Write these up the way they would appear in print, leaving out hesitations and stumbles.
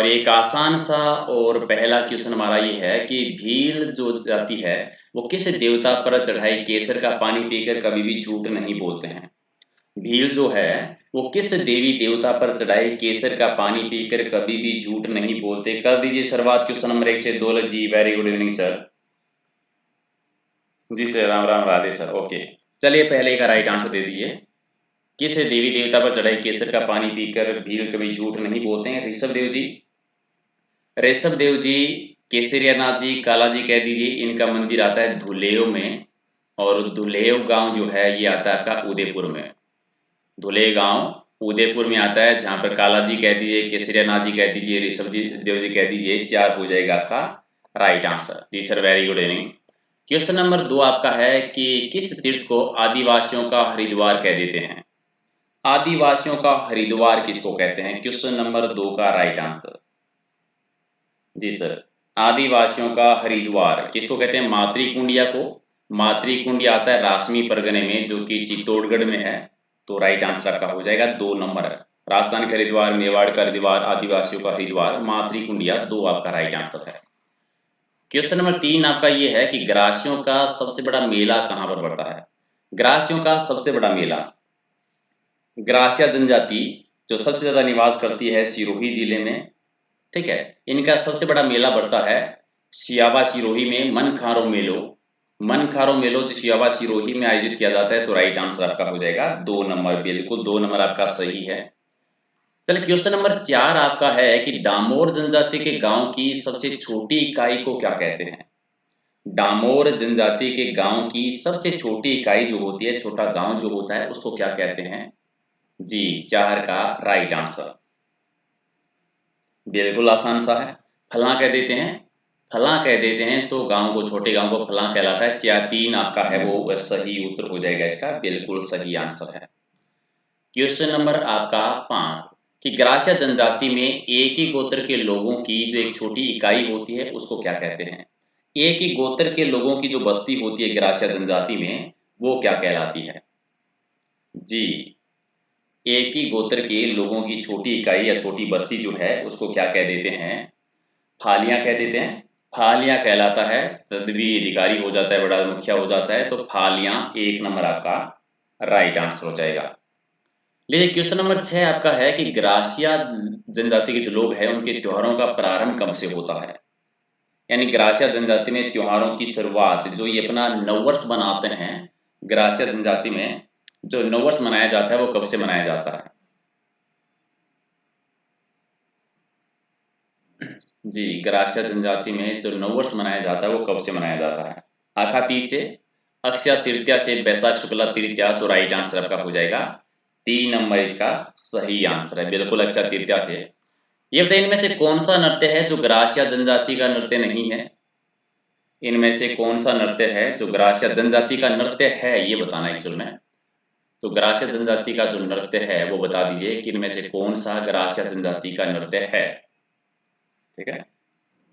और एक आसान सा और पहला क्वेश्चन हमारा ये है कि भील जो जाति है वो किस देवता पर चढ़ाई केसर का पानी पीकर कभी भी झूठ नहीं बोलते हैं। भील जो है वो किस देवी देवता पर चढ़ाई केसर का पानी पीकर कभी भी झूठ नहीं बोलते। कर दीजिए शुरुआत क्वेश्चन नंबर 1 से। Daulat ji very good evening sir. जी sir, Ram Ram Radhe sir. Okay, चलिए पहले का राइट आंसर दे दीजिए। किस देवी देवता पर चढ़ाई केसर का पानी पीकर भील कभी झूठ नहीं बोलते हैं। ऋषभ देव जी, ऋषभ देव जी, केसरियानाथ जी, काला जी कह दीजिए। इनका मंदिर आता है धुलेव में, और धुलेव गांव जो है ये आता है आपका उदयपुर में। धुले गांव उदयपुर में आता है, जहां पर काला जी कह दीजिए, केसरियानाथ जी कह दीजिए, ऋषभ जी देव जी कह दीजिए। 4 हो जाएगा आपका राइट आंसर। जी sir, very good evening. Question number 2 आपका है कि किस तीर्थ को आदिवासियों का हरिद्वार कह देते हैं। आदिवासियों का हरिद्वार किसको कहते हैं। क्वेश्चन नंबर 2 का राइट आंसर। जी सर, आदिवासियों का हरिद्वार किसको कहते हैं। मातृकुंडिया को। मातृकुंडिया आता है राजस्थानी परगने में, जो कि चित्तौड़गढ़ में है। तो राइट आंसर आपका हो जाएगा 2 नंबर। राजस्थान का हरिद्वार, मेवाड़ का हरिद्वार, आदिवासियों का हरिद्वार, मातृकुंडिया 2 आपका राइट आंसर है। क्वेश्चन नंबर 3 आपका ये है कि ग्रासियों का सबसे बड़ा मेला कहां पर पड़ता है। ग्रासियों का सबसे बड़ा मेला, ग्रासिया जनजाति जो सबसे ज्यादा निवास करती है सिरोही जिले में, ठीक है, इनका सबसे बड़ा मेला बढ़ता है सियावा सिरोही में। मनखारो मेलो, मनखारो मेलो जो सियावा सिरोही में आयोजित किया जाता है। तो राइट आंसर आपका हो जाएगा 2 नंबर। बिल्कुल 2 नंबर आपका सही है। चलिए क्वेश्चन नंबर 4 आपका है कि डामोर जनजाति के गांव की सबसे छोटी इकाई को क्या कहते हैं। डामोर जनजाति के गांव की सबसे छोटी इकाई जो होती है, छोटा गांव जो होता है, उसको क्या कहते हैं। जी 4 का राइट आंसर। बिल्कुल आसान सा है, फलां कह देते हैं। फलां कह देते हैं तो गांव को, छोटे गांव को फलां कहलाता है। क्या 3 आपका है वो सही उत्तर हो जाएगा इसका। बिल्कुल सही आंसर है। क्वेश्चन नंबर आपका 5 कि ग्रासिया जनजाति में एक ही गोत्र के लोगों की जो एक छोटी इकाई होती है उसको क्या कहते हैं। एक ही गोत्र के लोगों की जो बस्ती होती है ग्रासिया जनजाति में, वो क्या कहलाती है। जी, एक ही गोत्र के लोगों की छोटी इकाई या छोटी बस्ती जो है उसको क्या कह देते हैं। फालियां कह देते हैं। फालियां कहलाता है। तदवी अधिकारी हो जाता है, बड़ा मुखिया हो जाता है। तो फालियां 1 नंबर आपका राइट आंसर हो जाएगा। लेकिन क्वेश्चन नंबर 6 आपका है कि ग्रासिया जनजाति के जो लोग हैं उनके त्योहारों का प्रारंभ कब से होता है। यानी ग्रासिया जनजाति में त्योहारों की शुरुआत, जो ये अपना नववर्ष मनाते हैं, ग्रासिया जनजाति में जो नववर्ष मनाया जाता है वो कब से मनाया जाता है। जी, ग्रासिया जनजाति में जो नववर्ष मनाया जाता है वो कब से मनाया जाता है। आखाती से, अक्षय तृतीया से, बैसाख शुक्ला तृतीया। तो राइट आंसर आपका हो जाएगा 3 नंबर इसका सही आंसर है। बिल्कुल अक्षय तृतीया थे। ये बताइए इनमें से कौन सा नृत्य है जो ग्रासिया जनजाति का नृत्य नहीं है। इनमें से कौन सा नृत्य है जो ग्रासिया जनजाति का नृत्य है, ये बताना एक्चुअल में। तो ग्रासिया जनजाति का जो नृत्य है वो बता दीजिए कि इनमें से कौन सा ग्रासिया जनजाति का नृत्य है। ठीक है,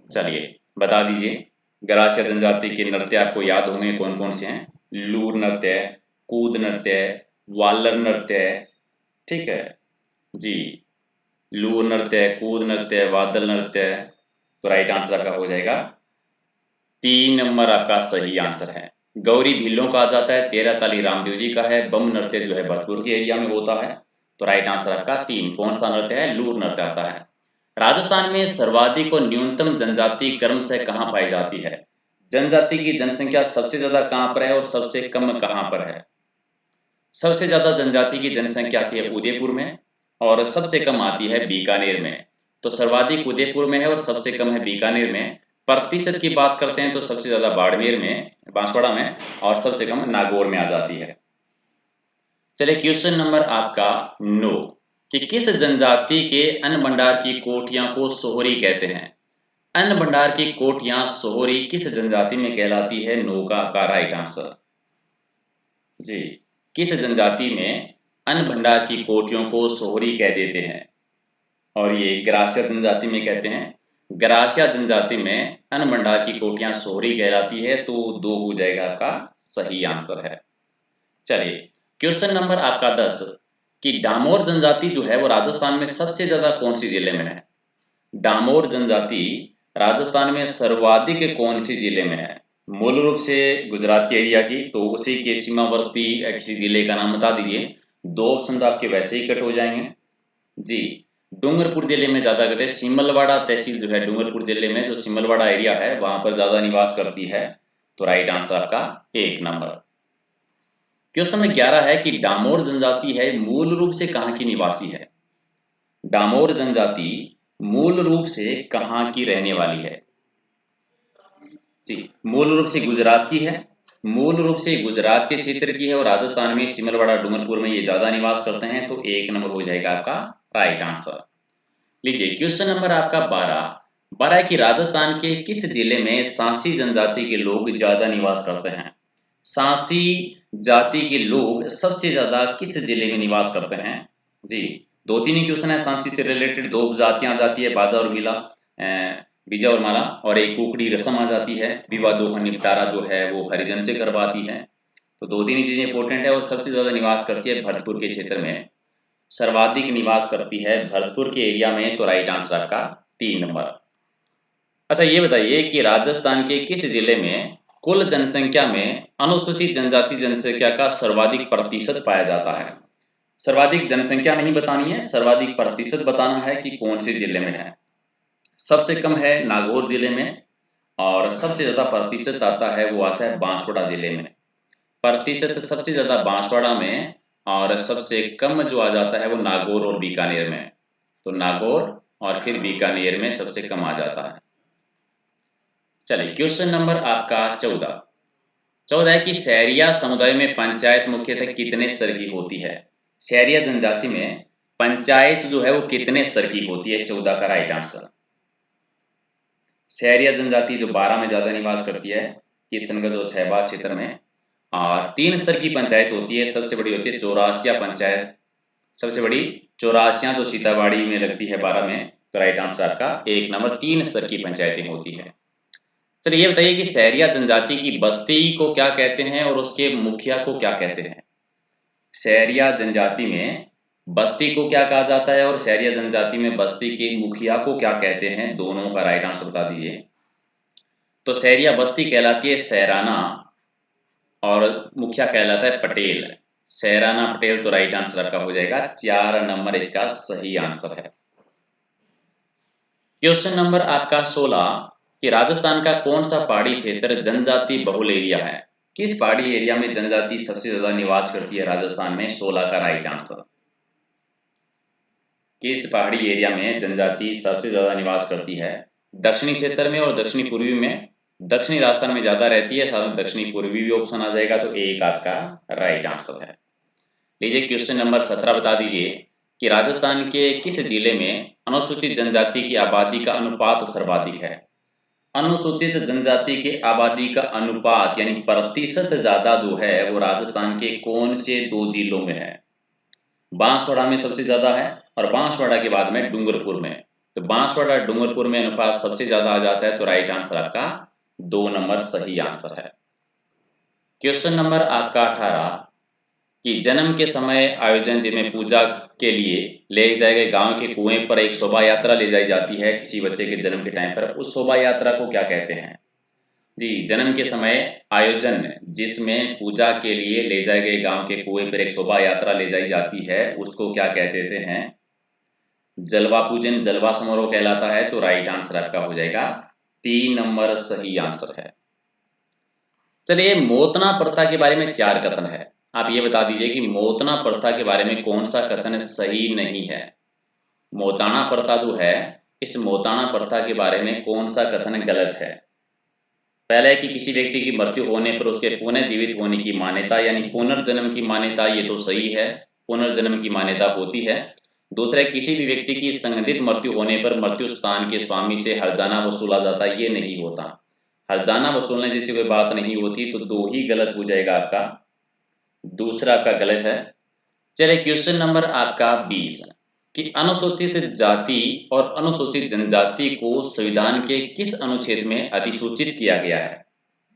चलिए बता दीजिए। ग्रासिया जनजाति के नृत्य आपको याद होंगे कौन कौन से हैं। लूर नृत्य, कूद नृत्य, वालर नृत्य, ठीक है जी। लूर नृत्य, कूद नृत्य, वादल नृत्य। तो राइट आंसर आपका हो जाएगा 3 नंबर आपका सही आंसर है। गौरी भीलों का आ जाता है, 13 ताली रामदेव जी का है। बम नृत्य जो है भरतपुर के एरिया में होता है। तो राइट आंसर आपका 3 कौन सा नृत्य है, लूर नृत्य आता है। राजस्थान में सर्वाधिक और न्यूनतम जनजाति क्रमशः कहाँ पाई जाती है। जनजाति की जनसंख्या सबसे ज्यादा कहाँ पर है और सबसे कम कहाँ पर है। सबसे ज्यादा जनजाति की जनसंख्या आती है उदयपुर में, और सबसे कम आती है बीकानेर में। तो सर्वाधिक उदयपुर में है और सबसे कम है बीकानेर में। प्रतिशत की बात करते हैं तो सबसे ज्यादा बाड़मेर में, बांसवाड़ा में, और सबसे कम नागौर में आ जाती है। चलिए क्वेश्चन नंबर आपका 9 कि किस जनजाति के अन्न भंडार की कोठियां को सोहरी कहते हैं। अन्न भंडार की कोठियां सोहरी किस जनजाति में कहलाती है। 9 का राइट आंसर। जी, किस जनजाति में अन्न भंडार की कोठियों को सोहरी कह देते हैं। और ये ग्रासिया जनजाति में कहते हैं। ग्रासिया जनजाति में अन्न भंडार की कोठियां सोहरी कहलाती है। तो 2 हो जाएगा आपका सही आंसर है। चलिए क्वेश्चन नंबर आपका 10 कि डामोर जनजाति जो है वो राजस्थान में सबसे ज्यादा कौन सी जिले में है। डामोर जनजाति राजस्थान में सर्वाधिक कौन सी जिले में है? मूल रूप से गुजरात के एरिया की, तो उसी के सीमावर्ती किसी जिले का नाम बता दीजिए। 2 ऑप्शन तो आपके वैसे ही कट हो जाएंगे जी। डूंगरपुर जिले में ज्यादा करते हैं, सिमलवाड़ा तहसील जो है डूंगरपुर जिले में, जो सिमलवाड़ा एरिया है वहां पर ज्यादा निवास करती है। तो राइट आंसर आपका 1 नंबर। क्वेश्चन नंबर 11 है कि डामोर जनजाति है मूल रूप से कहाँ की निवासी है? डामोर जनजाति मूल रूप से कहाँ की रहने वाली है? जी, मूल रूप से गुजरात की है, मूल रूप से गुजरात के क्षेत्र की है और राजस्थान में सिमलवाड़ा डूंगरपुर में ये ज्यादा निवास करते हैं। तो 1 नंबर हो जाएगा आपका राइट आंसर। लीजिए क्वेश्चन नंबर आपका 12 है कि राजस्थान के किस जिले में सांसी जनजाति के लोग ज्यादा निवास करते हैं? सांसी जाति के लोग सबसे ज्यादा किस जिले में निवास करते हैं? जी, 2-3 ही क्वेश्चन है सांसी से रिलेटेड। 2 जातियां आ जाती है, बाजा और मिला, बीजा और माला, और एक कुकड़ी रस्म आ जाती है। विवादों का निपटारा जो है वो हरिजन से करवाती है। तो 2-3 ही चीजें इंपॉर्टेंट है। और सबसे ज्यादा निवास करती है भरतपुर के क्षेत्र में, सर्वाधिक निवास करती है भरतपुर के एरिया में। तो राइट आंसर आपका 3 नंबर। अच्छा ये बताइए कि राजस्थान के किस जिले में कुल जनसंख्या में अनुसूचित जनजाति जनसंख्या का सर्वाधिक प्रतिशत पाया जाता है? सर्वाधिक जनसंख्या नहीं बतानी है, सर्वाधिक प्रतिशत बताना है कि कौन से जिले में है। सबसे कम है नागौर जिले में, और सबसे ज्यादा प्रतिशत आता है वो आता है बांसवाड़ा जिले में। प्रतिशत सबसे ज्यादा बांसवाड़ा में, और सबसे कम जो आ जाता है वो नागौर और बीकानेर में। तो नागौर और फिर बीकानेर में सबसे कम आ जाता है। चलिए क्वेश्चन नंबर आपका 14 है कि सहरिया समुदाय में पंचायत मुख्यतः कितने स्तर की होती है? सहरिया जनजाति में पंचायत जो है वो कितने स्तर की होती है? 14 का राइट आंसर। सहरिया जनजाति जो 12 में ज्यादा निवास करती है, किशनगंज और सहबाग क्षेत्र में, और 3 स्तर की पंचायत होती है। सबसे बड़ी होती है चौरासिया पंचायत, सबसे बड़ी चौरासिया जो सीताबाड़ी में लगती है 12 में। तो राइट आंसर आपका 1 नंबर, 3 स्तर की पंचायतें होती है। चलिए ये बताइए कि सहरिया जनजाति की बस्ती को क्या कहते हैं और उसके मुखिया को क्या कहते हैं? सहरिया जनजाति में बस्ती को क्या कहा जाता है और सहरिया जनजाति में बस्ती के मुखिया को क्या कहते हैं? दोनों का राइट आंसर बता दीजिए। तो सहरिया बस्ती कहलाती है सहराना, और मुखिया कहलाता है पटेल। सहराना पटेल। तो राइट आंसर आपका हो जाएगा 4 नंबर, इसका सही आंसर है। क्वेश्चन नंबर आपका 16 कि राजस्थान का कौन सा पहाड़ी क्षेत्र जनजाति बहुल एरिया है? किस पहाड़ी एरिया में जनजाति सबसे ज्यादा निवास करती है राजस्थान में? 16 का राइट आंसर। किस पहाड़ी एरिया में जनजाति सबसे ज्यादा निवास करती है? दक्षिणी क्षेत्र में और दक्षिणी पूर्वी में। दक्षिणी राजस्थान में ज्यादा रहती है, साथ में दक्षिणी पूर्वी भी ऑप्शन आ जाएगा। तो 1 आपका राइट आंसर है। लीजिए क्वेश्चन नंबर 17 बता दीजिए कि राजस्थान के किस जिले में अनुसूचित जनजाति की आबादी का अनुपात सर्वाधिक है? अनुसूचित जनजाति के आबादी का अनुपात यानी प्रतिशत ज्यादा जो है वो राजस्थान के कौन से 2 जिलों में है? बांसवाड़ा में सबसे ज्यादा है, और बांसवाड़ा के बाद में डूंगरपुर में। तो बांसवाड़ा डूंगरपुर में अनुपात सबसे ज्यादा आ जाता है। तो राइट आंसर आपका 2 नंबर सही आंसर है। क्वेश्चन नंबर आपका 18 कि जन्म के समय आयोजन जिसमें पूजा के लिए ले जाए गए गांव के कुएं पर एक शोभा यात्रा ले जाई जाती है किसी बच्चे के जन्म के टाइम पर, उस शोभा यात्रा को क्या कहते हैं? जी, जन्म के समय आयोजन जिसमें पूजा के लिए ले जाए गए गांव के कुएं पर एक शोभा यात्रा ले जाई जाती है, उसको क्या कहते हैं? जलवा पूजन, जलवा समारोह कहलाता है। तो राइट आंसर आपका हो जाएगा 3 नंबर सही आंसर है। चलिए मोतना प्रथा के बारे में 4 कथन है, आप ये बता दीजिए कि मोतना प्रथा के बारे में कौन सा कथन सही नहीं है? मोताना प्रथा जो है, इस मोताना प्रथा के बारे में कौन सा कथन गलत है? पहले है कि किसी व्यक्ति की मृत्यु होने पर उसके पुनः जीवित होने की मान्यता यानी पुनर्जन्म की मान्यता, ये तो सही है, पुनर्जन्म की मान्यता होती है। दूसरा है किसी भी व्यक्ति की संगठित मृत्यु होने पर मृत्यु स्थान के स्वामी से हर्जाना वसूला जाता, ये नहीं होता। हर्जाना वसूलने जैसी कोई बात नहीं होती। तो 2 ही गलत हो जाएगा आपका, दूसरा आपका गलत है। चलिए क्वेश्चन नंबर आपका 20 कि अनुसूचित जाति और अनुसूचित जनजाति को संविधान के किस अनुच्छेद में अधिसूचित किया गया है?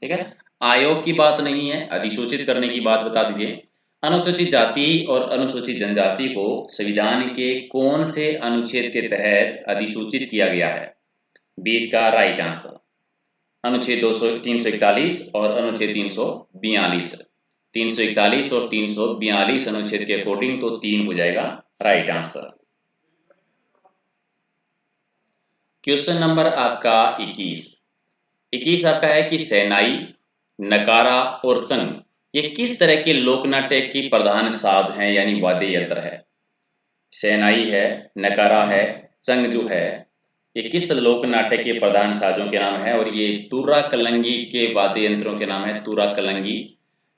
ठीक है, आयोग की बात नहीं है, अधिसूचित करने की बात बता दीजिए। अनुसूचित जाति और अनुसूचित जनजाति को संविधान के कौन से अनुच्छेद के तहत अधिसूचित किया गया है? 20 का राइट आंसर अनुच्छेद 341 और अनुच्छेद 342। 341 और 342 अनुच्छेद के अकॉर्डिंग तो 3 हो जाएगा राइट आंसर। क्वेश्चन नंबर आपका 21 आपका है कि शहनाई, नकारा और चंग ये किस तरह के लोक नाट्य की प्रधान साज हैं, यानी वाद्य यंत्र है? शहनाई है, नकारा है, चंग जो है, ये किस लोक नाट्य के प्रधान साजों के नाम है? और ये तुरा कलंगी के वाद्य यंत्रों के नाम है, तुरा कलंगी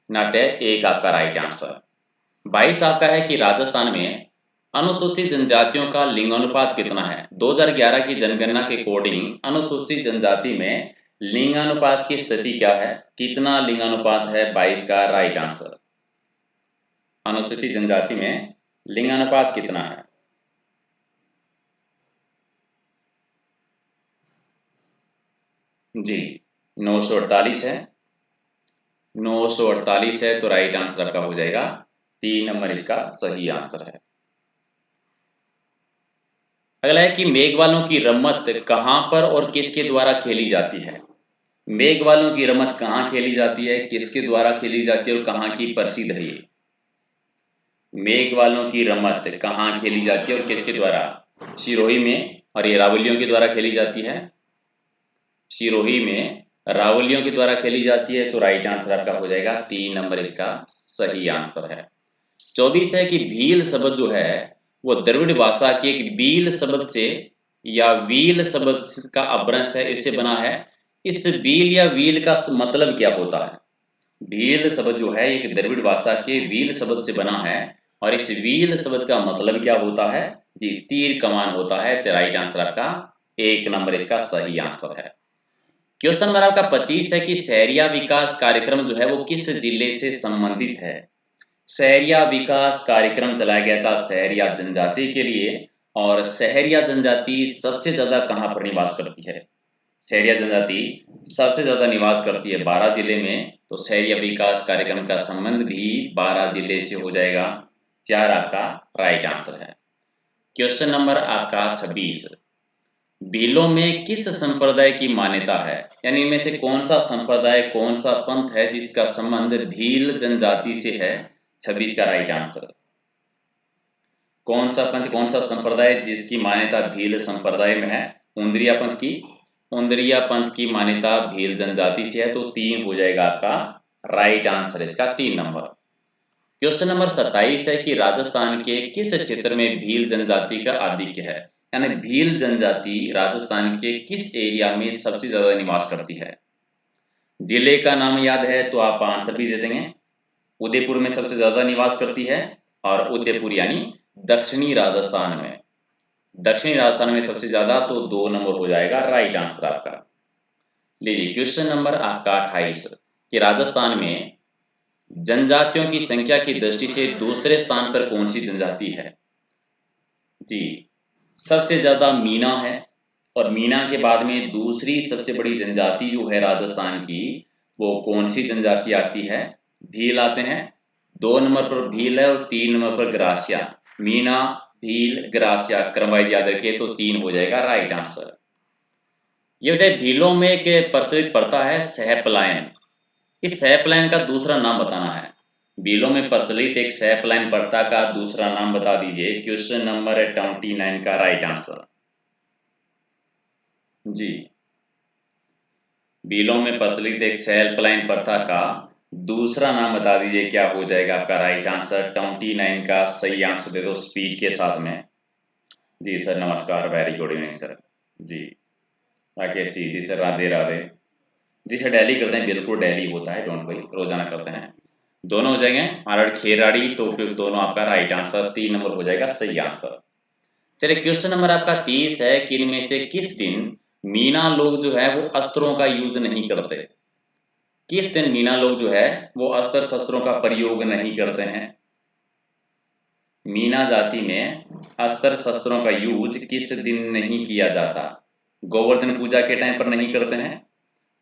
नाट्य। एक आपका राइट आंसर। 22 आपका है कि राजस्थान में अनुसूचित जनजातियों का लिंगानुपात कितना है? 2011 की जनगणना के अकॉर्डिंग अनुसूचित जनजाति में लिंगानुपात की स्थिति क्या है? कितना लिंगानुपात है? 22 का राइट आंसर। अनुसूचित जनजाति में लिंगानुपात कितना है? जी 948 है। 948 है तो राइट आंसर आपका हो जाएगा 3 नंबर इसका सही आंसर है। अगला है कि मेघवालों की रमत कहां पर और किसके द्वारा खेली जाती है? मेघवालों की रमत कहां खेली जाती है, किसके द्वारा खेली जाती है और कहां की प्रसिद्ध है ये? मेघवालों की रमत कहां खेली जाती है और किसके द्वारा? सिरोही में, और ये रावलियों के द्वारा खेली जाती है। सिरोही में रावलियों के द्वारा खेली जाती है तो राइट आंसर आपका हो जाएगा 3 नंबर इसका सही आंसर है। 24 है कि भील शब्द जो है वो द्रविड़ भाषा के एक बील शब्द से या व्हील शब्द का अपभ्रंश है, इससे बना है। इस बील या व्हील का मतलब क्या होता है? भील शब्द जो है एक द्रविड़ भाषा के व्हील शब्द से बना है, और इस व्हील शब्द का मतलब क्या होता है? जी तीर कमान होता है। तो राइट आंसर आपका 1 नंबर इसका सही आंसर है। क्वेश्चन नंबर आपका 25 है कि शहरिया विकास कार्यक्रम जो है वो किस जिले से संबंधित है? शहरिया विकास कार्यक्रम चलाया गया था शहरिया जनजाति के लिए, और शहरिया जनजाति सबसे ज्यादा कहां पर निवास करती है? शहरिया जनजाति सबसे ज्यादा निवास करती है 12 जिले में, तो शहरिया विकास कार्यक्रम का संबंध भी 12 जिले से हो जाएगा। 4 आपका राइट आंसर है। क्वेश्चन नंबर आपका 26, भीलों में किस संप्रदाय की मान्यता है? यानी इनमें से कौन सा संप्रदाय, कौन सा पंथ है जिसका संबंध भील जनजाति से है? 26 का राइट आंसर। कौन सा पंथ, कौन सा संप्रदाय जिसकी मान्यता भील संप्रदाय में है? उंदरिया पंथ की। उंदरिया पंथ की मान्यता भील जनजाति से है तो 3 हो जाएगा आपका राइट आंसर इसका 3 नंबर। क्वेश्चन नंबर 27 है कि राजस्थान के किस क्षेत्र में भील जनजाति का आधिक्य है? यानी भील जनजाति राजस्थान के किस एरिया में सबसे ज्यादा निवास करती है? जिले का नाम याद है तो आप आंसर भी दे देंगे। उदयपुर में सबसे ज्यादा निवास करती है, और उदयपुर यानी दक्षिणी राजस्थान में। दक्षिणी राजस्थान में सबसे ज्यादा तो 2 नंबर हो जाएगा राइट आंसर आपका। लीजिए क्वेश्चन नंबर आपका 28 कि राजस्थान में जनजातियों की संख्या की दृष्टि से दूसरे स्थान पर कौन सी जनजाति है? जी सबसे ज्यादा मीना है, और मीना के बाद में दूसरी सबसे बड़ी जनजाति जो है राजस्थान की वो कौन सी जनजाति आती है? भील आते हैं। 2 नंबर पर भील है और 3 नंबर पर ग्रासिया। मीना, भील, ग्रासिया क्रम वाइज याद रखिए तो 3 हो जाएगा राइट आंसर। ये बताइए भीलों में एक प्रचलित प्रथा है सहपलायन। इस सहपलायन का दूसरा नाम बताना है। भीलों में प्रचलित एक सहपलायन प्रथा का दूसरा नाम बता दीजिए। क्वेश्चन नंबर 29 का राइट आंसर। जी भीलों में प्रचलित एक सहपलायन प्रथा का दूसरा नाम बता दीजिए, क्या हो जाएगा आपका राइट आंसर? 29 का सही आंसर दे दो स्पीड के साथ में। जी सर नमस्कार, वेरी गुड इवनिंग सर। जी राकेश जी सर राधे राधे। जी सर डेली करते हैं, बिल्कुल डेली होता है, डोंट वरी, रोजाना करते हैं। दोनों हो जाएंगे हमारा खेराड़ी, तो फिर दोनों आपका राइट आंसर 3 नंबर हो जाएगा सही आंसर। चलिए क्वेश्चन नंबर आपका 30 है कि इनमें से किस दिन मीना लोग जो है वो अस्त्रों का यूज नहीं करते? किस दिन मीना लोग जो है वो अस्त्र शस्त्रों का प्रयोग नहीं करते हैं? मीना जाति में अस्त्र शस्त्रों का यूज किस दिन नहीं किया जाता? गोवर्धन पूजा के टाइम पर नहीं करते हैं,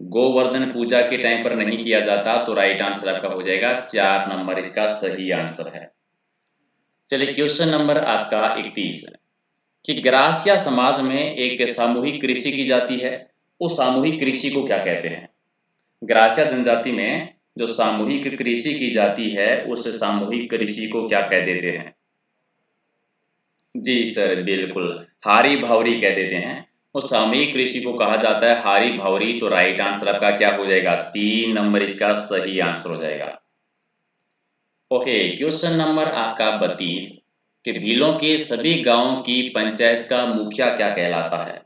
गोवर्धन पूजा के टाइम पर नहीं किया जाता, तो राइट आंसर आपका हो जाएगा 4 नंबर इसका सही आंसर है। चलिए क्वेश्चन नंबर आपका 31 कि ग्रासिया समाज में एक सामूहिक कृषि की जाती है, उस सामूहिक कृषि को क्या कहते हैं? ग्रासिया जनजाति में जो सामूहिक कृषि की जाती है उस सामूहिक कृषि को क्या कह देते हैं? जी सर, बिल्कुल, हारी भावरी कह देते हैं। उस सामूहिक कृषि को कहा जाता है हारी भावरी। तो राइट आंसर आपका क्या हो जाएगा? 3 नंबर इसका सही आंसर हो जाएगा। ओके, क्वेश्चन नंबर आपका 32 कि भीलों के सभी गांवों की पंचायत का मुखिया क्या कहलाता है?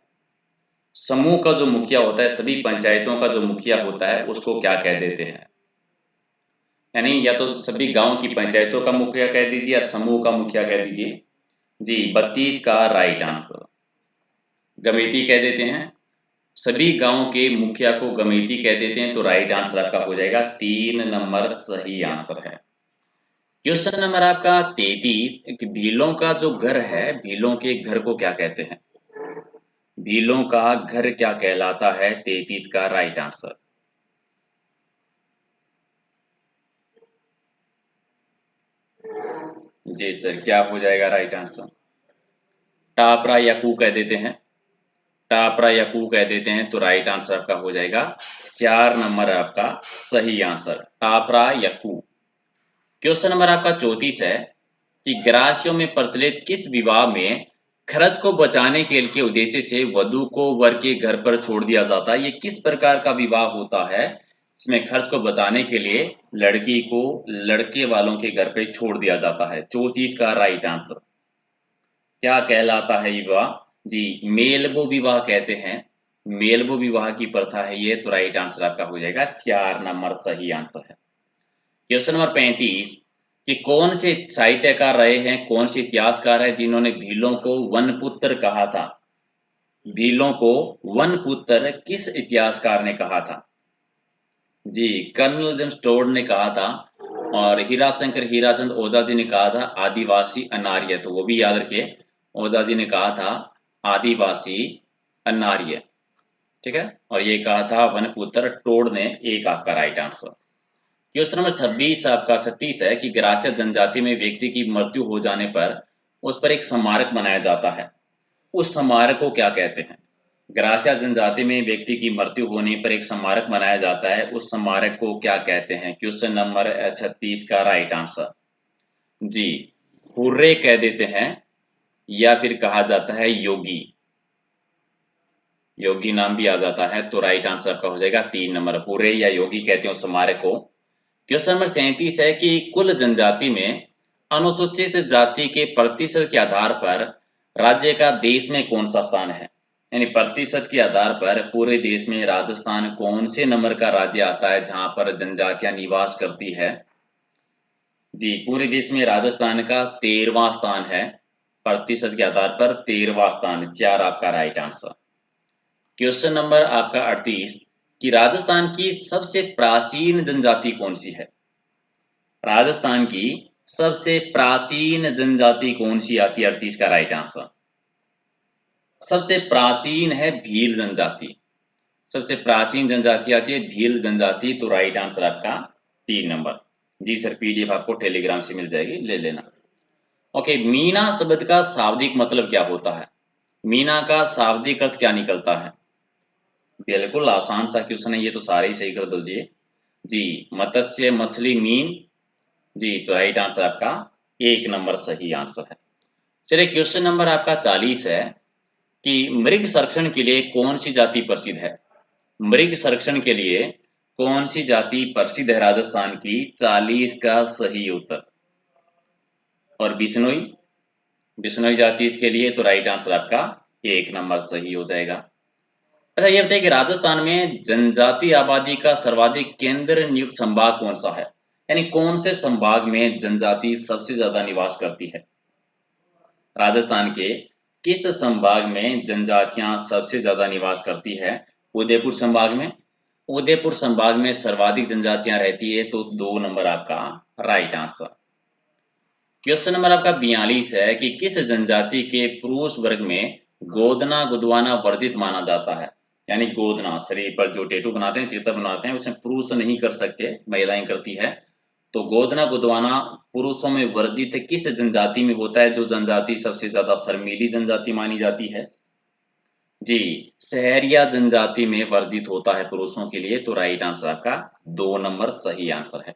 समूह का जो मुखिया होता है, सभी पंचायतों का जो मुखिया होता है, उसको क्या कह देते हैं? यानी या तो सभी गांव की पंचायतों का मुखिया कह दीजिए या समूह का मुखिया कह दीजिए। जी, 32 का राइट आंसर गमेती कह देते हैं। सभी गांव के मुखिया को गमेती कह देते हैं। तो राइट आंसर आपका हो जाएगा 3 नंबर सही आंसर है। क्वेश्चन नंबर आपका 33 कि भीलों का जो घर है, भीलों के घर को क्या कहते हैं? भीलों का घर क्या कहलाता है? 33 का राइट आंसर। जी सर, क्या हो जाएगा राइट आंसर? टापरा या कू कह देते हैं। टापरा या कू कह देते हैं। तो राइट आंसर आपका हो जाएगा 4 नंबर आपका सही आंसर, टापरा या कू। क्वेश्चन नंबर आपका 34 है कि ग्रासियों में प्रचलित किस विवाह में खर्च को बचाने के उद्देश्य से वधु को वर के घर पर छोड़ दिया जाता है? ये किस प्रकार का विवाह होता है इसमें खर्च को बचाने के लिए लड़की को लड़के वालों के घर पे छोड़ दिया जाता है? 34 का राइट आंसर क्या कहलाता है विवाह? जी, मेलबो विवाह कहते हैं। मेलबो विवाह की प्रथा है ये। तो राइट आंसर आपका हो जाएगा 4 नंबर सही आंसर है। क्वेश्चन नंबर 35 कि कौन से साहित्यकार रहे हैं, कौन से इतिहासकार है जिन्होंने भीलों को वन पुत्र कहा था? भीलों को वन पुत्र किस इतिहासकार ने कहा था? जी, कर्नल जेम्स टोड ने कहा था। और हीरा शंकर हीराचंद ओझा जी ने कहा था आदिवासी अनार्य। तो वो भी याद रखिए, ओझा जी ने कहा था आदिवासी अनार्य। ठीक है, और ये कहा था वनपुत्र टोड ने। एक आपका राइट आंसर। क्वेश्चन नंबर 26 आपका 36 है कि ग्रासिया जनजाति में व्यक्ति की मृत्यु हो जाने पर उस पर एक स्मारक बनाया जाता है, उस स्मारक को क्या कहते हैं? ग्रासिया जनजाति में व्यक्ति की मृत्यु होने पर एक स्मारक बनाया जाता है, उस स्मारक को क्या कहते हैं? क्वेश्चन नंबर 36 का राइट आंसर जी, हुर्रे कह देते हैं या फिर कहा जाता है योगी। योगी नाम भी आ जाता है। तो राइट आंसर आपका हो जाएगा 3 नंबर, हुर्रे या योगी कहते हैं उस स्मारक को। क्वेश्चन नंबर 37 है कि कुल जनजाति में अनुसूचित जाति के प्रतिशत के आधार पर राज्य का देश में कौन सा स्थान है? यानी प्रतिशत के आधार पर पूरे देश में राजस्थान कौन से नंबर का राज्य आता है जहां पर जनजातियां निवास करती है? जी, पूरे देश में राजस्थान का 13वां स्थान है। प्रतिशत के आधार पर 13वां स्थान, 4 आपका राइट आंसर। क्वेश्चन नंबर आपका 38 कि राजस्थान की सबसे प्राचीन जनजाति कौन सी है? राजस्थान की सबसे प्राचीन जनजाति कौन सी आती है? 38 का राइट आंसर सबसे प्राचीन है भील जनजाति। सबसे प्राचीन जनजाति आती है भील जनजाति। तो राइट आंसर आपका 3 नंबर। जी सर, पीडीएफ आपको टेलीग्राम से मिल जाएगी, ले लेना। ओके, मीना शब्द का शाब्दिक मतलब क्या होता है? मीना का शाब्दिक अर्थ क्या निकलता है? बिल्कुल आसान सा क्वेश्चन है ये, तो सारे ही सही कर दीजिए। जी, मत्स्य, मछली, मीन। जी, तो राइट आंसर आपका 1 नंबर सही आंसर है। चलिए क्वेश्चन नंबर आपका 40 है कि मृग संरक्षण के लिए कौन सी जाति प्रसिद्ध है? मृग संरक्षण के लिए कौन सी जाति प्रसिद्ध है राजस्थान की? 40 का सही उत्तर। और बिश्नोई, बिश्नोई जाति इसके लिए। तो राइट आंसर आपका 1 नंबर सही हो जाएगा। अच्छा, ये बताइए कि राजस्थान में जनजाति आबादी का सर्वाधिक केंद्र नियुक्त संभाग कौन सा है? यानी कौन से संभाग में जनजाति सबसे ज्यादा निवास करती है? राजस्थान के किस संभाग में जनजातियां सबसे ज्यादा निवास करती है? उदयपुर संभाग में। उदयपुर संभाग में सर्वाधिक जनजातियां रहती है। तो 2 नंबर आपका राइट आंसर। क्वेश्चन नंबर आपका 42 है कि किस जनजाति के पुरुष वर्ग में गोदना गुदवाना वर्जित माना जाता है? यानी गोदना, शरीर पर जो टैटू बनाते हैं, चित्र बनाते हैं, उसमें पुरुष नहीं कर सकते, महिलाएं करती है। तो गोदना गुदवाना पुरुषों में वर्जित किस जनजाति में होता है, जो जनजाति सबसे ज्यादा शर्मीली जनजाति मानी जाती है? जी, सहरिया जनजाति में वर्जित होता है पुरुषों के लिए। तो राइट आंसर आपका 2 नंबर सही आंसर है।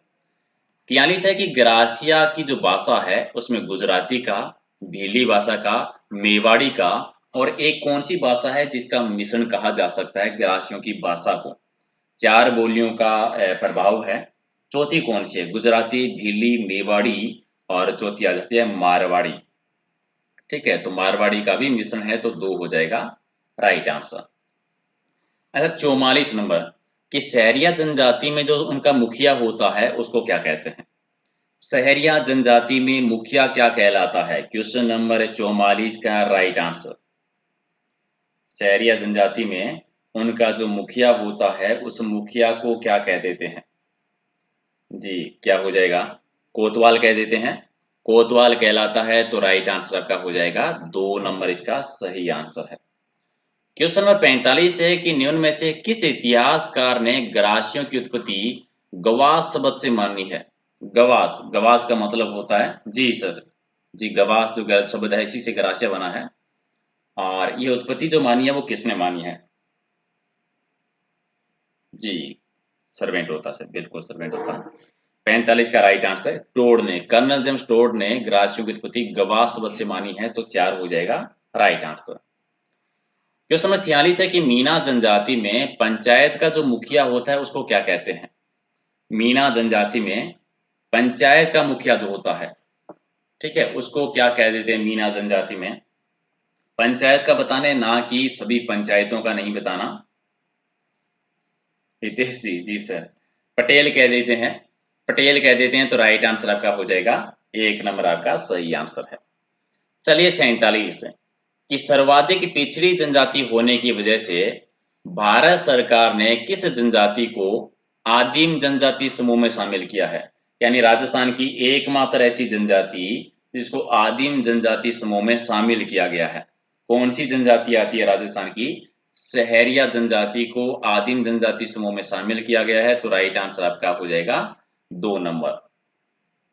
43 है कि ग्रासिया की जो भाषा है उसमें गुजराती का, भीली भाषा का, मेवाड़ी का और एक कौन सी भाषा है जिसका मिश्रण कहा जा सकता है ग्रासियों की भाषा को? 4 बोलियों का प्रभाव है। चौथी कौन सी है? गुजराती, भीली, मेवाड़ी और चौथी आ जाती है मारवाड़ी। ठीक है, तो मारवाड़ी का भी मिश्रण है, तो 2 हो जाएगा राइट आंसर। अच्छा, 44 नंबर कि सहरिया जनजाति में जो उनका मुखिया होता है उसको क्या कहते हैं? सहरिया जनजाति में मुखिया क्या कहलाता है? क्वेश्चन नंबर 44 का राइट आंसर। सहरिया जनजाति में उनका जो मुखिया होता है उस मुखिया को क्या कह देते हैं? जी, क्या हो जाएगा? कोतवाल कह देते हैं। कोतवाल कहलाता है, तो राइट आंसर आपका हो जाएगा 2 नंबर इसका सही आंसर है। क्वेश्चन नंबर 45 है कि निम्न में से किस इतिहासकार ने ग्रासियों की उत्पत्ति गवास शब्द से मानी है? गवास, गवास का मतलब होता है, जी सर, जी गवास जो शब्द है इसी से ग्रासिया बना है। और ये उत्पत्ति जो मानी है वो किसने मानी है? जी, सर्वेंट होता सर, बिल्कुल सर्वेंट होता। 45 का राइट आंसर टोड ने, कर्नल जेम्स टोड ने ग्रासियों की उत्पत्ति गवास शब्द से मानी है, तो 4 हो जाएगा राइट आंसर। क्वेश्चन नंबर 46 है कि मीना जनजाति में पंचायत का जो मुखिया होता है उसको क्या कहते हैं? मीना जनजाति में पंचायत का मुखिया जो होता है, ठीक है, उसको क्या कह देते हैं मीना जनजाति में? पंचायत का बताने, ना कि सभी पंचायतों का नहीं बताना। हितेश जी, जी सर, पटेल कह देते हैं, पटेल कह देते हैं, तो राइट आंसर आपका हो जाएगा 1 नंबर आपका सही आंसर है। चलिए 47 कि सर्वाधिक पिछड़ी जनजाति होने की वजह से भारत सरकार ने किस जनजाति को आदिम जनजाति समूह में शामिल किया है? यानी राजस्थान की एकमात्र ऐसी जनजाति जिसको आदिम जनजाति समूह में शामिल किया गया है, कौन सी जनजाति आती है राजस्थान की? सहरिया जनजाति को आदिम जनजाति समूह में शामिल किया गया है, तो राइट आंसर आपका हो जाएगा 2 नंबर।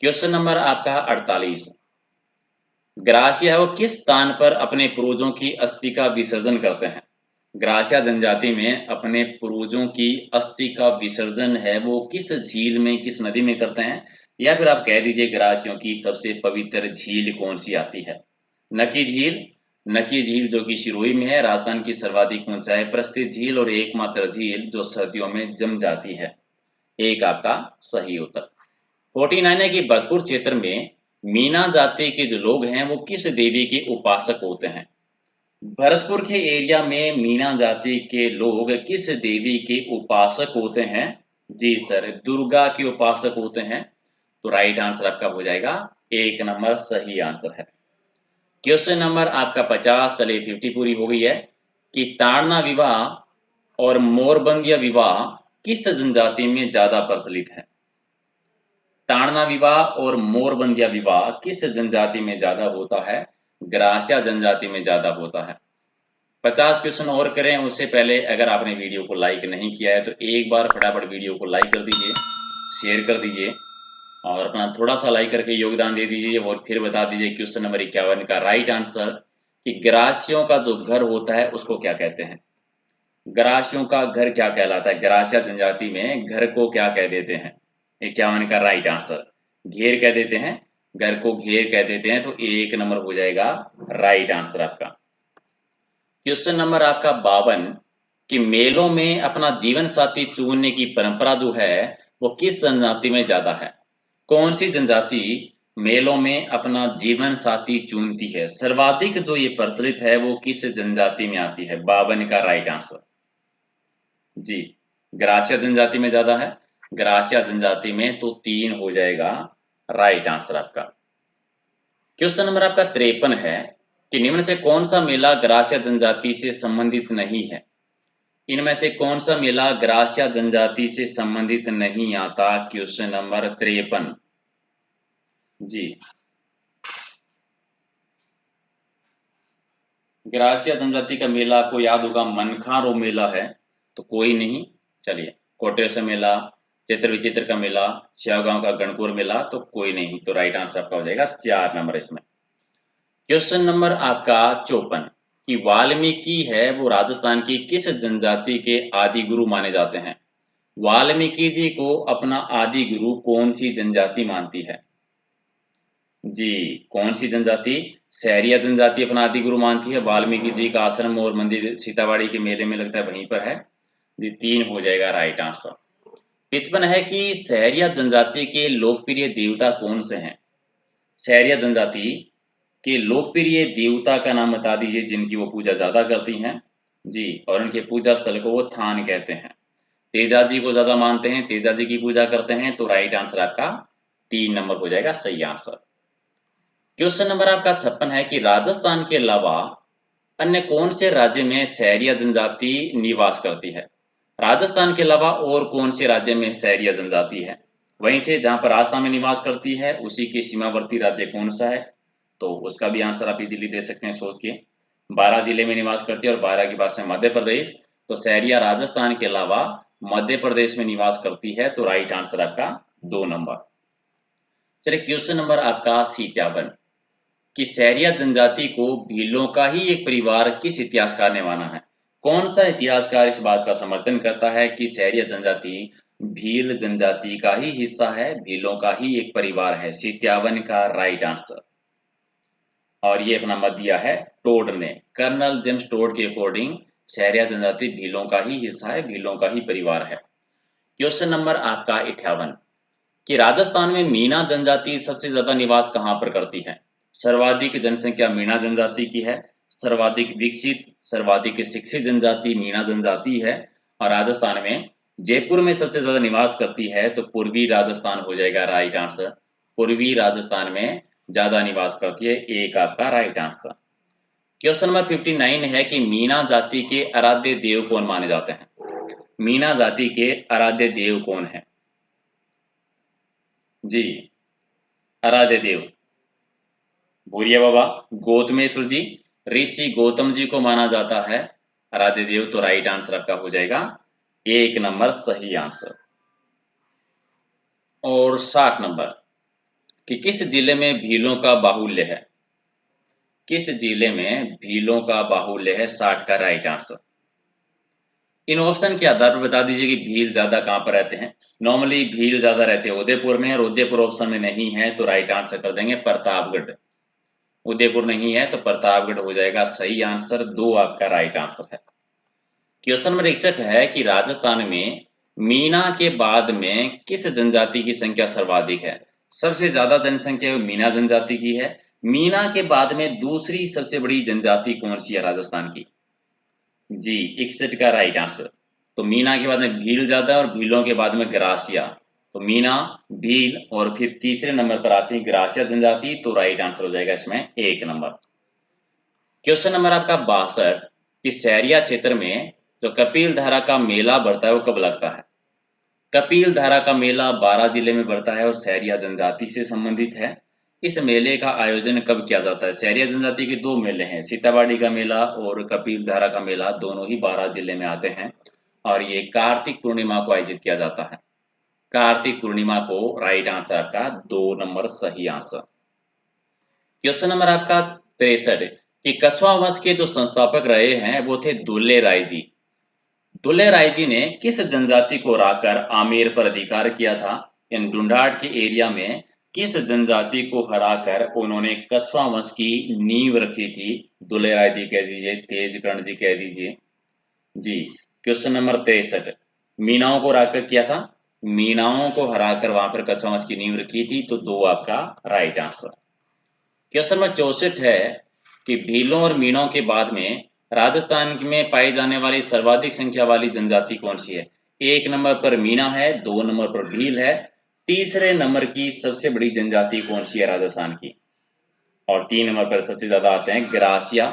क्वेश्चन नंबर आपका 48, ग्रासिया है वो किस स्थान पर अपने पूर्वजों की अस्थि का विसर्जन करते हैं? ग्रासिया जनजाति में अपने पूर्वजों की अस्थि का विसर्जन है वो किस झील में, किस नदी में करते हैं? या फिर आप कह दीजिए ग्रासियों की सबसे पवित्र झील कौन सी आती है? नकी झील, नकी झील जो कि सिरोही में है, राजस्थान की सर्वाधिक ऊंचाई पर स्थित झील और एकमात्र झील जो सर्दियों में जम जाती है। एक आपका सही उत्तर। 49 है कि भरतपुर क्षेत्र में मीना जाति के जो लोग हैं वो किस देवी के उपासक होते हैं? भरतपुर के एरिया में मीना जाति के लोग किस देवी के उपासक होते हैं? जी सर, दुर्गा के उपासक होते हैं, तो राइट आंसर आपका हो जाएगा 1 नंबर सही आंसर है। क्वेश्चन नंबर आपका 50, चलिए 50 पूरी हो गई है कि ताड़ना विवाह और मोरबंदिया विवाह किस जनजाति में ज्यादा प्रचलित है? ताड़ना विवाह और मोरबंदिया विवाह किस जनजाति में ज्यादा होता है? ग्रासिया जनजाति में ज्यादा होता है। 50 क्वेश्चन और करें उससे पहले अगर आपने वीडियो को लाइक नहीं किया है तो एक बार फटाफट वीडियो को लाइक कर दीजिए, शेयर कर दीजिए और अपना थोड़ा सा लाइक करके योगदान दे दीजिए और फिर बता दीजिए क्वेश्चन नंबर 51 का राइट आंसर कि ग्रासियों का जो घर होता है उसको क्या कहते हैं? ग्रासियों का घर क्या कहलाता है? ग्रासिया जनजाति में घर को क्या कह देते हैं? 51 का राइट आंसर घेर कह देते हैं, घर को घेर कह देते हैं, तो 1 नंबर हो जाएगा राइट आंसर आपका। क्वेश्चन नंबर आपका 52 कि मेलों में अपना जीवन साथी चुनने की परंपरा जो है वो किस जनजाति में ज्यादा है? कौन सी जनजाति मेलों में अपना जीवन साथी चुनती है? सर्वाधिक जो ये प्रचलित है वो किस जनजाति में आती है? 52 का राइट आंसर जी ग्रासिया जनजाति में ज्यादा है, ग्रासिया जनजाति में, तो 3 हो जाएगा राइट आंसर आपका। क्वेश्चन नंबर आपका 53 है कि निम्न से कौन सा मेला ग्रासिया जनजाति से संबंधित नहीं है? इनमें से कौन सा मेला ग्रासिया जनजाति से संबंधित नहीं आता? क्वेश्चन नंबर 53 जी ग्रासिया जनजाति का मेला आपको याद होगा, मनखारो मेला है, तो कोई नहीं। चलिए, कोटेश्वर मेला, चित्र विचित्र का मेला, छियागांव का गणपुर मेला, तो कोई नहीं। तो राइट आंसर आपका हो जाएगा 4 नंबर इसमें। क्वेश्चन नंबर आपका 54 कि वाल्मीकि है वो राजस्थान की किस जनजाति के आदि गुरु माने जाते हैं? वाल्मीकि जी को अपना आदि गुरु कौन सी जनजाति मानती है? जी, कौन सी जनजाति? सहरिया जनजाति अपना आदि गुरु मानती है। वाल्मीकि जी का आश्रम और मंदिर सीतावाड़ी के मेले में लगता है, वहीं पर है। जी, 3 हो जाएगा राइट आंसर। 55 है कि सहरिया जनजाति के लोकप्रिय देवता कौन से हैं? सहरिया जनजाति के लोकप्रिय देवता का नाम बता दीजिए जिनकी वो पूजा ज्यादा करती हैं। जी, और उनके पूजा स्थल को वो थान कहते हैं। तेजा जी को ज्यादा मानते हैं, तेजा जी की पूजा करते हैं, तो राइट आंसर आपका 3 नंबर हो जाएगा सही आंसर। क्वेश्चन नंबर आपका 56 है कि राजस्थान के अलावा अन्य कौन से राज्य में सहरिया जनजाति निवास करती है? राजस्थान के अलावा और कौन से राज्य में सहरिया जनजाति है? वहीं से जहां पर राजस्थान में निवास करती है उसी के सीमावर्ती राज्य कौन सा है? तो उसका भी आंसर आप इजीली दे सकते हैं सोच के। 12 जिले में निवास करती है और 12 के पास है मध्य प्रदेश। तो सहरिया राजस्थान के अलावा मध्य प्रदेश में निवास करती है, तो राइट आंसर आपका 2 नंबर। चलिए, क्वेश्चन नंबर आपका 57 कि सहरिया जनजाति को भीलों का ही एक परिवार किस इतिहासकार ने माना है? कौन सा इतिहासकार इस बात का समर्थन करता है कि सहरिया जनजाति भील जनजाति का ही हिस्सा है, भीलों का ही एक परिवार है? 57 का राइट आंसर। और ये अपना मत दिया है टोड ने, कर्नल जेम्स टोड के अकॉर्डिंग सहरिया जनजाति भीलों का ही हिस्सा है, भीलों का ही परिवार है। क्वेश्चन नंबर आपका 58 कि राजस्थान में मीणा जनजाति सबसे ज्यादा निवास कहां पर करती है? सर्वाधिक जनसंख्या मीणा जनजाति की है, सर्वाधिक विकसित सर्वाधिक शिक्षित जनजाति मीणा जनजाति है, और राजस्थान में जयपुर में सबसे ज्यादा निवास करती है, तो पूर्वी राजस्थान हो जाएगा राइट आंसर। पूर्वी राजस्थान में ज्यादा निवास करती है, एक आपका राइट आंसर। क्वेश्चन नंबर 59 है कि मीणा जाति के आराध्य देव कौन माने जाते हैं? मीणा जाति के आराध्य देव कौन है? जी, आराध्य देव भूरिया बाबा, गौतमेश्वर जी, ऋषि गौतम जी को माना जाता है आराध्य देव, तो राइट आंसर आपका हो जाएगा 1 नंबर सही आंसर। और 60 नंबर कि किस जिले में भीलों का बाहुल्य है? किस जिले में भीलों का बाहुल्य है? 60 का राइट आंसर। इन ऑप्शन के आधार पर बता दीजिए कि भील ज्यादा कहां पर रहते हैं। नॉर्मली भील ज्यादा रहते हैं उदयपुर में, और उदयपुर ऑप्शन में नहीं है, तो राइट आंसर कर देंगे प्रतापगढ़। उदयपुर नहीं है तो प्रतापगढ़ हो जाएगा सही आंसर, 2 आपका राइट आंसर है। क्वेश्चन नंबर 61 है कि राजस्थान में मीणा के बाद में किस जनजाति की संख्या सर्वाधिक है? सबसे ज्यादा जनसंख्या मीणा जनजाति की है। मीणा के बाद में दूसरी सबसे बड़ी जनजाति कौन सी है राजस्थान की? जी, 61 का राइट आंसर। तो मीणा के बाद में भील ज्यादा है और भीलों के बाद में ग्रासिया। तो मीणा, भील और फिर तीसरे नंबर पर आती है ग्रासिया जनजाति, तो राइट आंसर हो जाएगा इसमें 1 नंबर। क्वेश्चन नंबर आपका 62 कि सहरिया क्षेत्र में जो कपिल धारा का मेला बढ़ता है वो कब लगता है? कपिल धारा का मेला 12 जिले में बढ़ता है और सहरिया जनजाति से संबंधित है। इस मेले का आयोजन कब किया जाता है? सहरिया जनजाति के 2 मेले हैं, सीतावाड़ी का मेला और कपिल धारा का मेला, दोनों ही 12 जिले में आते हैं, और ये कार्तिक पूर्णिमा को आयोजित किया जाता है। कार्तिक पूर्णिमा को राइट आंसर आपका 2 नंबर सही आंसर। क्वेश्चन नंबर आपका 63 कि कछवा वंश के जो संस्थापक रहे हैं वो थे दुल्ले राय जी। दुल्ले राय जी ने किस जनजाति को हराकर आमेर पर अधिकार किया था? इन ढूंढाड़ के एरिया में किस जनजाति को हराकर उन्होंने कछवा वंश की नींव रखी थी? दुल्ले राय जी कह दीजिए, तेजकर्ण जी कह दीजिए। जी, क्वेश्चन नंबर 63 मीणाओं को हराकर किया था, मीणाओं को हराकर वहां पर कछवा वंश की नींव रखी थी, तो 2 आपका राइट आंसर। क्वेश्चन नंबर 64 है कि भीलों और मीणों के बाद में राजस्थान में पाई जाने वाली सर्वाधिक संख्या वाली जनजाति कौन सी है? 1 नंबर पर मीणा है, 2 नंबर पर भील है, तीसरे नंबर की सबसे बड़ी जनजाति कौन सी है राजस्थान की? और 3 नंबर पर सबसे ज्यादा आते हैं ग्रासिया,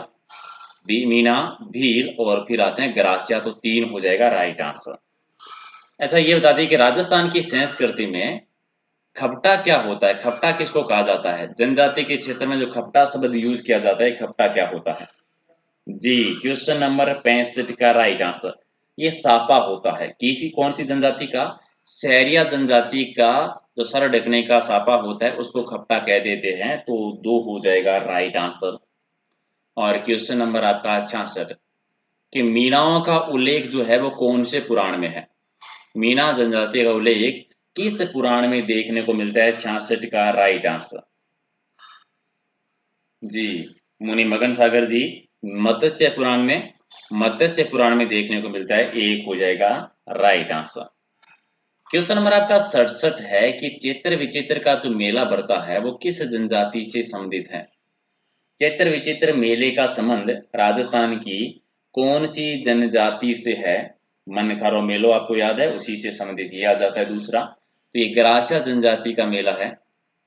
मीणा, भील और फिर आते हैं ग्रासिया, तो 3 हो जाएगा राइट आंसर। अच्छा, ये बता दी कि राजस्थान की संस्कृति में खपटा क्या होता है? खपटा किसको कहा जाता है? जनजाति के क्षेत्र में जो खपटा शब्द यूज किया जाता है, खपटा क्या होता है? जी, क्वेश्चन नंबर 65 का राइट आंसर, ये सापा होता है। किसी कौन सी जनजाति का? सैरिया जनजाति का जो सर ढकने का सापा होता है उसको खप्टा कह देते हैं, तो 2 हो जाएगा राइट आंसर। और क्वेश्चन नंबर आपका 66 कि मीणाओं का उल्लेख जो है वो कौन से पुराण में है? मीणा जनजाति का उल्लेख किस पुराण में देखने को मिलता है? 66 का राइट आंसर। जी, मुनि मगन सागर जी, मत्स्य पुराण में, मत्स्य पुराण में देखने को मिलता है, एक हो जाएगा राइट आंसर। क्वेश्चन नंबर आपका 67 है कि चैत्र विचित्र का जो मेला बढ़ता है वो किस जनजाति से संबंधित है? चैत्र विचित्र मेले का संबंध राजस्थान की कौन सी जनजाति से है? मनखारो मेलो आपको याद है, उसी से संबंधित किया जाता है। दूसरा तो ये ग्रासिया जनजाति का मेला है,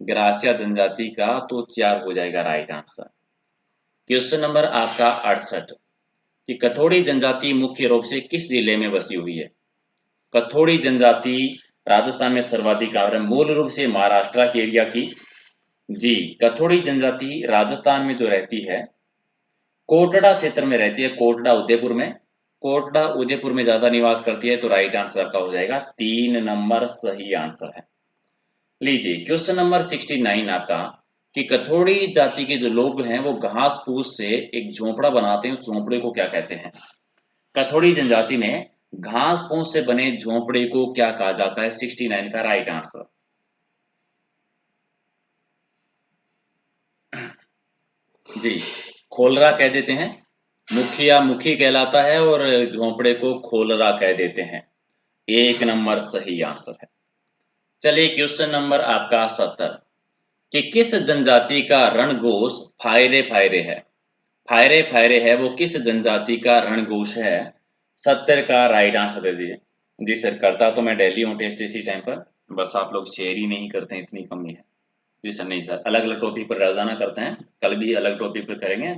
ग्रासिया जनजाति का, तो 4 हो जाएगा राइट आंसर। क्वेश्चन नंबर आपका 68 कि कथोड़ी जनजाति मुख्य रूप से किस जिले में बसी हुई है? कथोड़ी जनजाति राजस्थान में सर्वाधिक है, मूल रूप से महाराष्ट्र के एरिया की। जी, कथोड़ी जनजाति राजस्थान में जो रहती है कोटड़ा क्षेत्र में रहती है, कोटड़ा उदयपुर में, कोटड़ा उदयपुर में ज्यादा निवास करती है, तो राइट आंसर आपका हो जाएगा 3 नंबर सही आंसर है। लीजिए क्वेश्चन नंबर 69 आपका कि कथोड़ी जाति के जो लोग हैं वो घास फूस से एक झोपड़ा बनाते हैं, उस झोपड़े को क्या कहते हैं? कथोड़ी जनजाति में घास फूस से बने झोपड़े को क्या कहा जाता है? 69 का राइट आंसर। जी, खोलरा कह देते हैं, मुखिया मुखी कहलाता है, और झोपड़े को खोलरा कह देते हैं। 1 नंबर सही आंसर है। चलिए क्वेश्चन नंबर आपका 70 कि किस जनजाति का रणघोष फायरे फायरे है? फायरे फायरे है वो किस जनजाति का रणघोष है? 70 का राइट आंसर दे दीजिए। जी सर, करता तो मैं डेली हूँ टेस्ट इसी टाइम पर, बस आप लोग शेयर ही नहीं करते हैं, इतनी कमी है। जी सर, नहीं सर, अलग अलग टॉपिक पर रोजाना करते हैं, कल भी अलग टॉपिक पर करेंगे।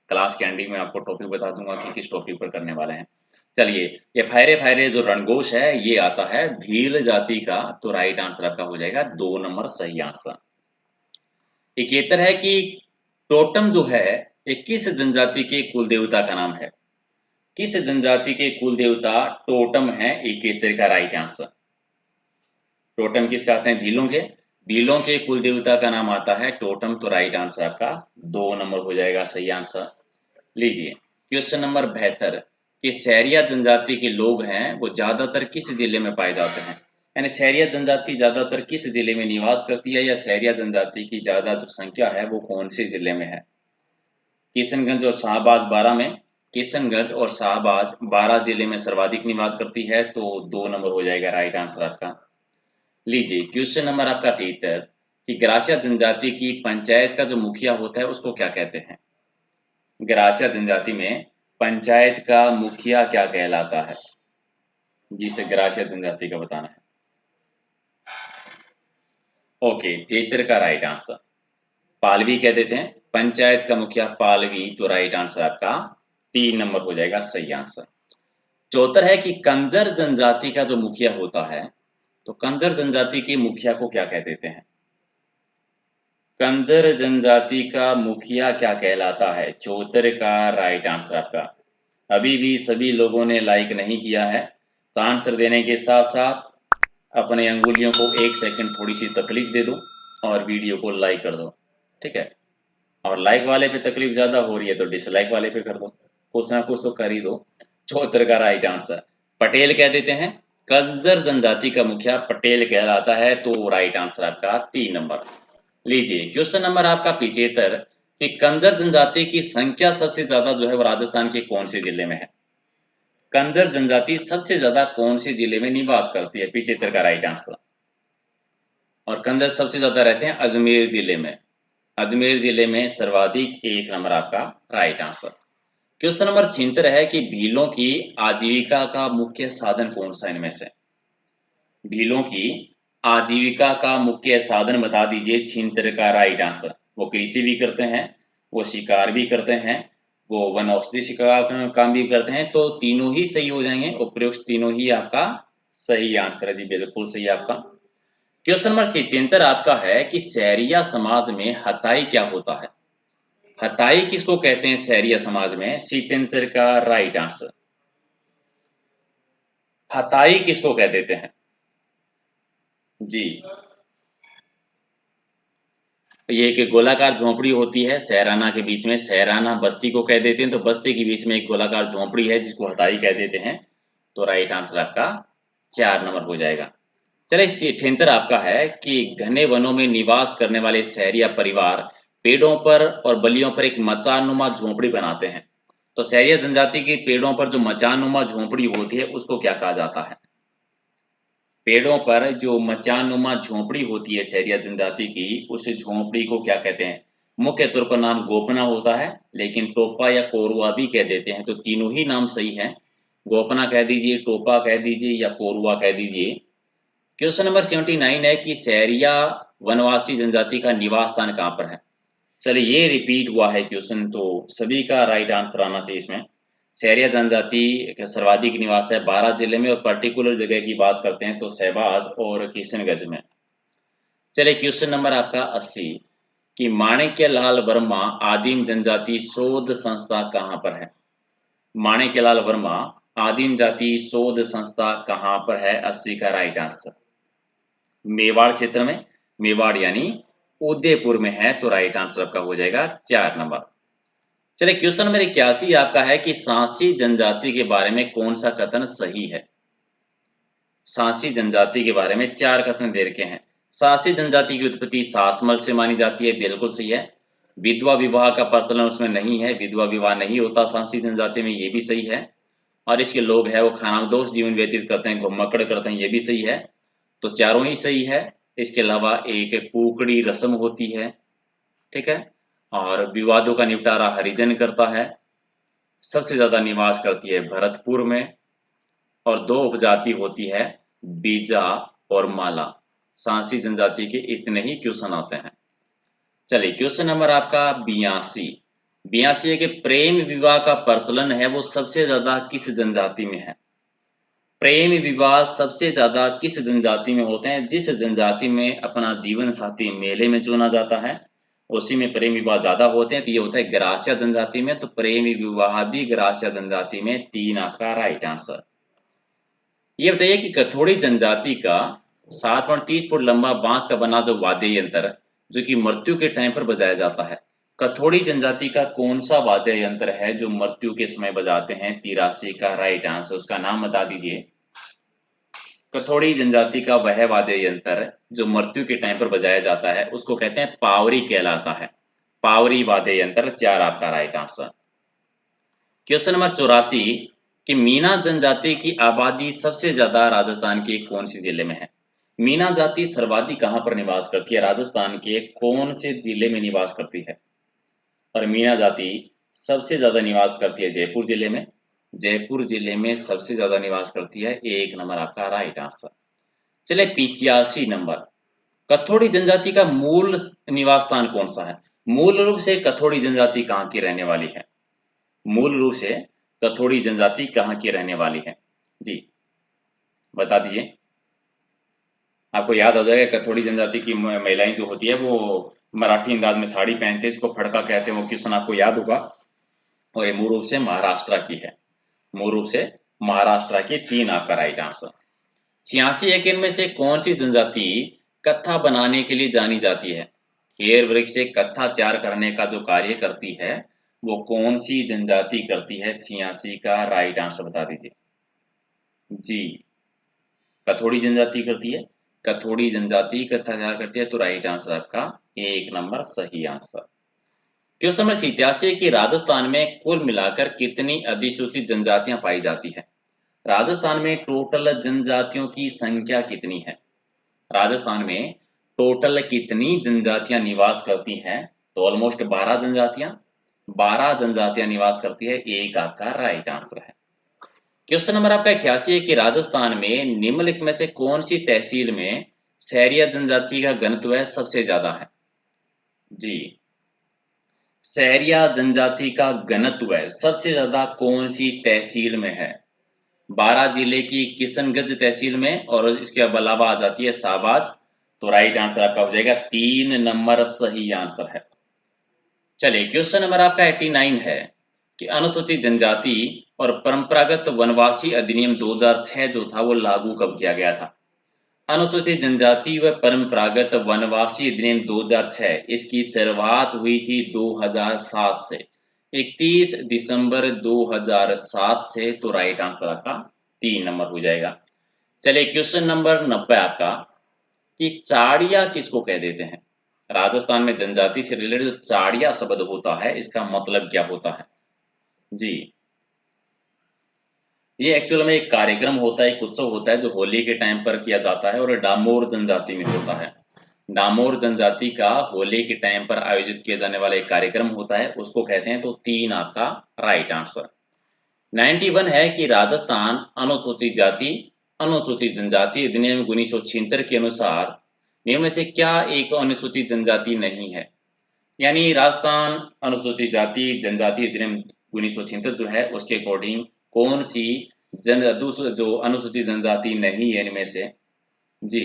क्लास के एंडिंग में आपको टॉपिक बता दूंगा कि किस टॉपिक पर करने वाले हैं। चलिए, ये फायरे फायरे जो रणघोष है ये आता है भील जाति का, तो राइट आंसर आपका हो जाएगा 2 नंबर सही आंसर। इकेतर है कि टोटम जो है ये किस जनजाति के कुल देवता का नाम है? किस जनजाति के कुल देवता टोटम है? इकेतर का राइट आंसर। टोटम किस कहते हैं? भीलों के, भीलों के कुल देवता का नाम आता है टोटम, तो राइट आंसर आपका 2 नंबर हो जाएगा सही आंसर। लीजिए क्वेश्चन नंबर 72 कि सैरिया जनजाति के लोग हैं वो ज्यादातर किस जिले में पाए जाते हैं? यानी सैरिया जनजाति ज्यादातर किस जिले में निवास करती है, या सैरिया जनजाति की ज्यादा जो संख्या है वो कौन से जिले में है? किशनगंज और शाहबाज 12 में, किशनगंज और शाहबाज 12 जिले में सर्वाधिक निवास करती है, तो 2 नंबर हो जाएगा राइट आंसर आपका। लीजिए क्वेश्चन नंबर आपका 73 कि ग्रासिया जनजाति की पंचायत का जो मुखिया होता है उसको क्या कहते हैं? ग्रासिया जनजाति में पंचायत का मुखिया क्या कहलाता है? जिसे ग्रासिया जनजाति का बताना है। ओके, 73 का राइट आंसर पालवी कह देते हैं, पंचायत का मुखिया पालवी, तो राइट आंसर आपका 3 नंबर हो जाएगा सही आंसर। 74 है कि कंजर जनजाति का जो मुखिया होता है, तो कंजर जनजाति के मुखिया को क्या कह देते हैं? कंजर जनजाति का मुखिया क्या कहलाता है? 74 का राइट आंसर आपका। अभी भी सभी लोगों ने लाइक नहीं किया है, तो आंसर देने के साथ साथ अपने अंगुलियों को 1 सेकंड थोड़ी सी तकलीफ दे दो और वीडियो को लाइक कर दो, ठीक है? और लाइक वाले पे तकलीफ ज्यादा हो रही है तो डिसलाइक वाले पे कर दो, कुछ ना कुछ तो कर ही दो। 74 का राइट आंसर पटेल कह देते हैं, कंजर जनजाति का मुखिया पटेल कहलाता है, तो राइट आंसर आपका 3 नंबर। लीजिए क्वेश्चन नंबर आपका 75 कि कंजर जनजाति की संख्या सबसे ज्यादा जो है वो राजस्थान के कौन से जिले में है? कंजर जनजाति सबसे ज्यादा कौन से जिले में निवास करती है? 75 का राइट आंसर। और कंजर सबसे ज्यादा रहते हैं अजमेर जिले में, अजमेर जिले में सर्वाधिक, 1 नंबर आपका राइट आंसर। क्वेश्चन नंबर 76 है कि भीलों की आजीविका का मुख्य साधन कौन सा इनमें से? भीलों की आजीविका का मुख्य साधन बता दीजिए। 76 का राइट आंसर, वो कृषि भी करते हैं, वो शिकार भी करते हैं, वो वन औषधि शिकार का काम भी करते हैं, तो तीनों ही सही हो जाएंगे, उपयुक्त तीनों ही आपका सही आंसर है। जी बिल्कुल सही आपका। क्वेश्चन नंबर 77 आपका है कि सैरिया समाज में हताई क्या होता है? हताई किसको कहते हैं सहरिया समाज में? शीतयंत्र का राइट आंसर। हताई किसको कह देते हैं? जी, ये एक गोलाकार झोंपड़ी होती है सहराना के बीच में, सहराना बस्ती को कह देते हैं, तो बस्ती के बीच में एक गोलाकार झोंपड़ी है जिसको हताई कह देते हैं। तो राइट आंसर आपका 4 नंबर हो जाएगा। चलिए सेठेंतर आपका है कि घने वनों में निवास करने वाले सहरिया परिवार पेड़ों पर और बलियों पर एक मचानुमा झोंपड़ी बनाते हैं। तो सहरिया जनजाति की पेड़ों पर जो मचानुमा झोंपड़ी होती है उसको क्या कहा जाता है? पेड़ों पर जो मचानुमा झोंपड़ी होती है सहरिया जनजाति की, उस झोंपड़ी को क्या कहते हैं? मुख्य तौर पर नाम गोपना होता है, लेकिन टोपा या कोरुआ भी कह देते हैं, तो तीनों ही नाम सही है। गोपना कह दीजिए, टोपा कह दीजिए या कोरुआ कह दीजिए। क्वेश्चन नंबर 79 है कि सहरिया वनवासी जनजाति का निवास स्थान कहाँ पर है? चलिए ये रिपीट हुआ है क्वेश्चन, तो सभी का राइट आंसर आना चाहिए इसमें। सहरिया जनजाति का सर्वाधिक निवास है 12 जिले में, और पर्टिकुलर जगह की बात करते हैं तो शहबाज और किशनगंज में। चलिए क्वेश्चन नंबर आपका 80 कि माणिक्यलाल वर्मा आदिम जनजाति शोध संस्था कहाँ पर है? माणिक्यलाल वर्मा आदिम जाति शोध संस्था कहाँ पर है? 80 का राइट आंसर मेवाड़ क्षेत्र में, मेवाड़ यानी उदयपुर में है, तो राइट आंसर आपका हो जाएगा 4 नंबर। चलिए क्वेश्चन नंबर 81 आपका है कि सांसी जनजाति के बारे में कौन सा कथन सही है? सांसी जनजाति के बारे में 4 कथन दे रखे हैं। सांसी जनजाति की उत्पत्ति सासमल से मानी जाती है, बिल्कुल सही है। विधवा विवाह का प्रचलन उसमें नहीं है, विधवा विवाह नहीं होता सांसी जनजाति में, ये भी सही है। और इसके लोग है वो खानाबदोश जीवन व्यतीत करते हैं, घुमक्कड़ करते हैं, ये भी सही है। तो चारों ही सही है। इसके अलावा एक कुकड़ी रस्म होती है, ठीक है, और विवादों का निपटारा हरिजन करता है। सबसे ज्यादा निवास करती है भरतपुर में, और 2 उपजाति होती है बीजा और माला। सांसी जनजाति के इतने ही क्वेश्चन आते हैं। चलिए क्वेश्चन नंबर आपका 82 है कि प्रेम विवाह का प्रचलन है वो सबसे ज्यादा किस जनजाति में है? प्रेम विवाह सबसे ज्यादा किस जनजाति में होते हैं? जिस जनजाति में अपना जीवन साथी मेले में चुना जाता है उसी में प्रेम विवाह ज्यादा होते हैं, तो ये होता है ग्रासिया जनजाति में। तो प्रेम विवाह भी ग्रासिया जनजाति में, 3 आपका राइट आंसर। ये बताइए कि कथोड़ी जनजाति का 7.30 फुट लंबा बांस का बना जो वाद्य यंत्र जो कि मृत्यु के टाइम पर बजाया जाता है, कथोड़ी जनजाति का कौन सा वाद्य यंत्र है जो मृत्यु के समय बजाते हैं? 83 का राइट आंसर, उसका नाम बता दीजिए। कथोड़ी जनजाति का वह वाद्य यंत्र जो मृत्यु के टाइम पर बजाया जाता है उसको कहते हैं पावरी कहलाता है। पावरी वाद्य यंत्र, 4 आपका राइट आंसर। क्वेश्चन नंबर 84 कि मीना जनजाति की आबादी सबसे ज्यादा राजस्थान के कौन से जिले में है? मीना जाति सर्वाधिक कहां पर निवास करती है? राजस्थान के कौन से जिले में निवास करती है? और मीना जाति सबसे ज्यादा निवास करती है जयपुर जिले में। जयपुर जिले में सबसे ज्यादा निवास करती है, 1 नंबर आपका राइट आंसर। चले 85 नंबर, कथोड़ी जनजाति का मूल निवास स्थान कौन सा है? मूल रूप से कथोड़ी जनजाति कहाँ की रहने वाली है? मूल रूप से कथोड़ी जनजाति कहाँ की रहने वाली है? जी बता दीजिए। आपको याद हो जाएगा कथोड़ी जनजाति की महिलाएं जो होती है वो मराठी अंदाज में साड़ी पहनते हैं, इसको फड़का कहते हैं, वो क्वेश्चन आपको याद होगा। और ये मूल रूप से महाराष्ट्र की है, मूल रूप से महाराष्ट्र की, 3 आपका राइट आंसर। 86 है कि इनमें से कौन सी जनजाति कत्था बनाने के लिए जानी जाती है? खेर वृक्ष से कत्था तैयार करने का जो कार्य करती है वो कौन सी जनजाति करती है? 86 का राइट आंसर बता दीजिए। जी कथोड़ी जनजाति करती है, कथोड़ी जनजाति कत्था तैयार करती है, तो राइट आंसर आपका 1 नंबर सही आंसर। क्वेश्चन नंबर 87 कि राजस्थान में कुल मिलाकर कितनी अधिसूचित जनजातियां पाई जाती है? राजस्थान में टोटल जनजातियों की संख्या कितनी है? राजस्थान में टोटल कितनी जनजातियां निवास करती हैं? तो ऑलमोस्ट 12 जनजातियां निवास करती है, 1 आपका राइट आंसर है। क्वेश्चन नंबर आपका 88 है कि राजस्थान में निम्नलिखित में से कौन सी तहसील में सहरिया जनजाति का घनत्व है सबसे ज्यादा है? जी सहरिया जनजाति का घनत्व है सबसे ज्यादा कौन सी तहसील में है? 12 जिले की किशनगंज तहसील में, और इसके अलावा आ जाती है शाहबाज। तो राइट आंसर आपका हो जाएगा 3 नंबर सही आंसर है। चलिए क्वेश्चन नंबर आपका 89 है कि अनुसूचित जनजाति और परंपरागत वनवासी अधिनियम 2006 जो था वो लागू कब किया गया था। अनुसूचित जनजाति व परंपरागत वनवासी अधिनियम 2006 इसकी शुरुआत हुई थी 2007 से, 31 दिसंबर 2007 से। तो राइट आंसर आपका 3 नंबर हो जाएगा। चलिए क्वेश्चन नंबर 90 आपका कि चाड़िया किसको कह देते हैं। राजस्थान में जनजाति से रिलेटेड जो चाड़िया शब्द होता है इसका मतलब क्या होता है जी। ये एक्चुअल में एक कार्यक्रम होता है, एक उत्सव होता है जो होली के टाइम पर किया जाता है और डामोर जनजाति में होता है। डामोर जनजाति का होली के टाइम पर आयोजित किया जाने वाला एक कार्यक्रम होता है, उसको कहते हैं। तो 3 आपका राइट आंसर। 91 है कि राजस्थान अनुसूचित जाति अनुसूचित जनजाति अधिनियम 1976 के अनुसार निम्न में से क्या एक अनुसूचित जनजाति नहीं है। यानी राजस्थान अनुसूचित जाति जनजाति अधिनियम 1976 जो है उसके अकॉर्डिंग कौन सी जो अनुसूचित जनजाति नहीं है इनमें से जी।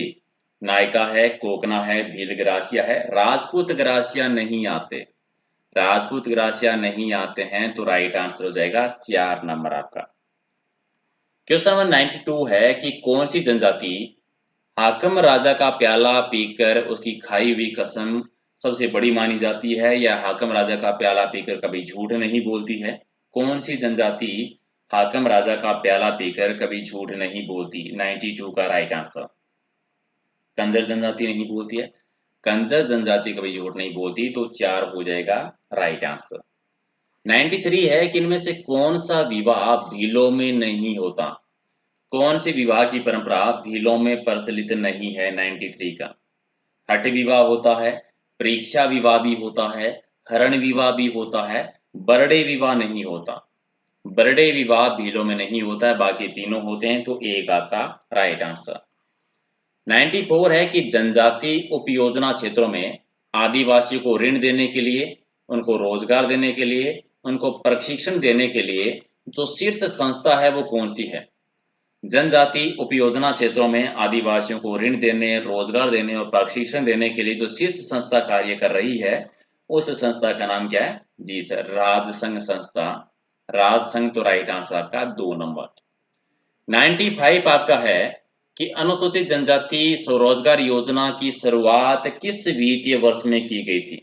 नायका है, कोकना है, भील ग्रासिया है, राजपूत ग्रासिया नहीं आते। राजपूत ग्रासिया नहीं आते हैं तो राइट आंसर हो जाएगा 4 नंबर आपका। क्वेश्चन नंबर 92 है कि कौन सी जनजाति हाकम राजा का प्याला पीकर उसकी खाई हुई कसम सबसे बड़ी मानी जाती है या हाकम राजा का प्याला पीकर कभी झूठ नहीं बोलती है। कौन सी जनजाति हाकम राजा का प्याला पीकर कभी झूठ नहीं बोलती। 92 का राइट आंसर। कंजर जनजाति नहीं बोलती है, कंजर जनजाति कभी झूठ नहीं बोलती तो 4 हो जाएगा राइट आंसर। 93 है कि इनमें से कौन सा विवाह भीलों में नहीं होता। कौन सी विवाह की परंपरा भीलों में प्रचलित नहीं है। 93 का हठ विवाह होता है, परीक्षा विवाह भी होता है, हरण विवाह भी होता है, बरडे विवाह नहीं होता। बरडे विवाह भीलों में नहीं होता है, बाकी तीनों होते हैं तो 1 आपका राइट आंसर। 94 है कि जनजाति उपयोजना क्षेत्रों में आदिवासियों को ऋण देने के लिए, उनको रोजगार देने के लिए, उनको प्रशिक्षण देने के लिए जो शीर्ष संस्था है वो कौन सी है। जनजाति उपयोजना क्षेत्रों में आदिवासियों को ऋण देने, रोजगार देने और प्रशिक्षण देने के लिए जो शीर्ष संस्था कार्य कर रही है उस संस्था का नाम क्या है जी सर, राजसंघ संस्था। राजसंघ तो राइट आंसर आपका 2 नंबर। 95 आपका है कि अनुसूचित जनजाति स्वरोजगार योजना की शुरुआत किस वित्तीय वर्ष में की गई थी।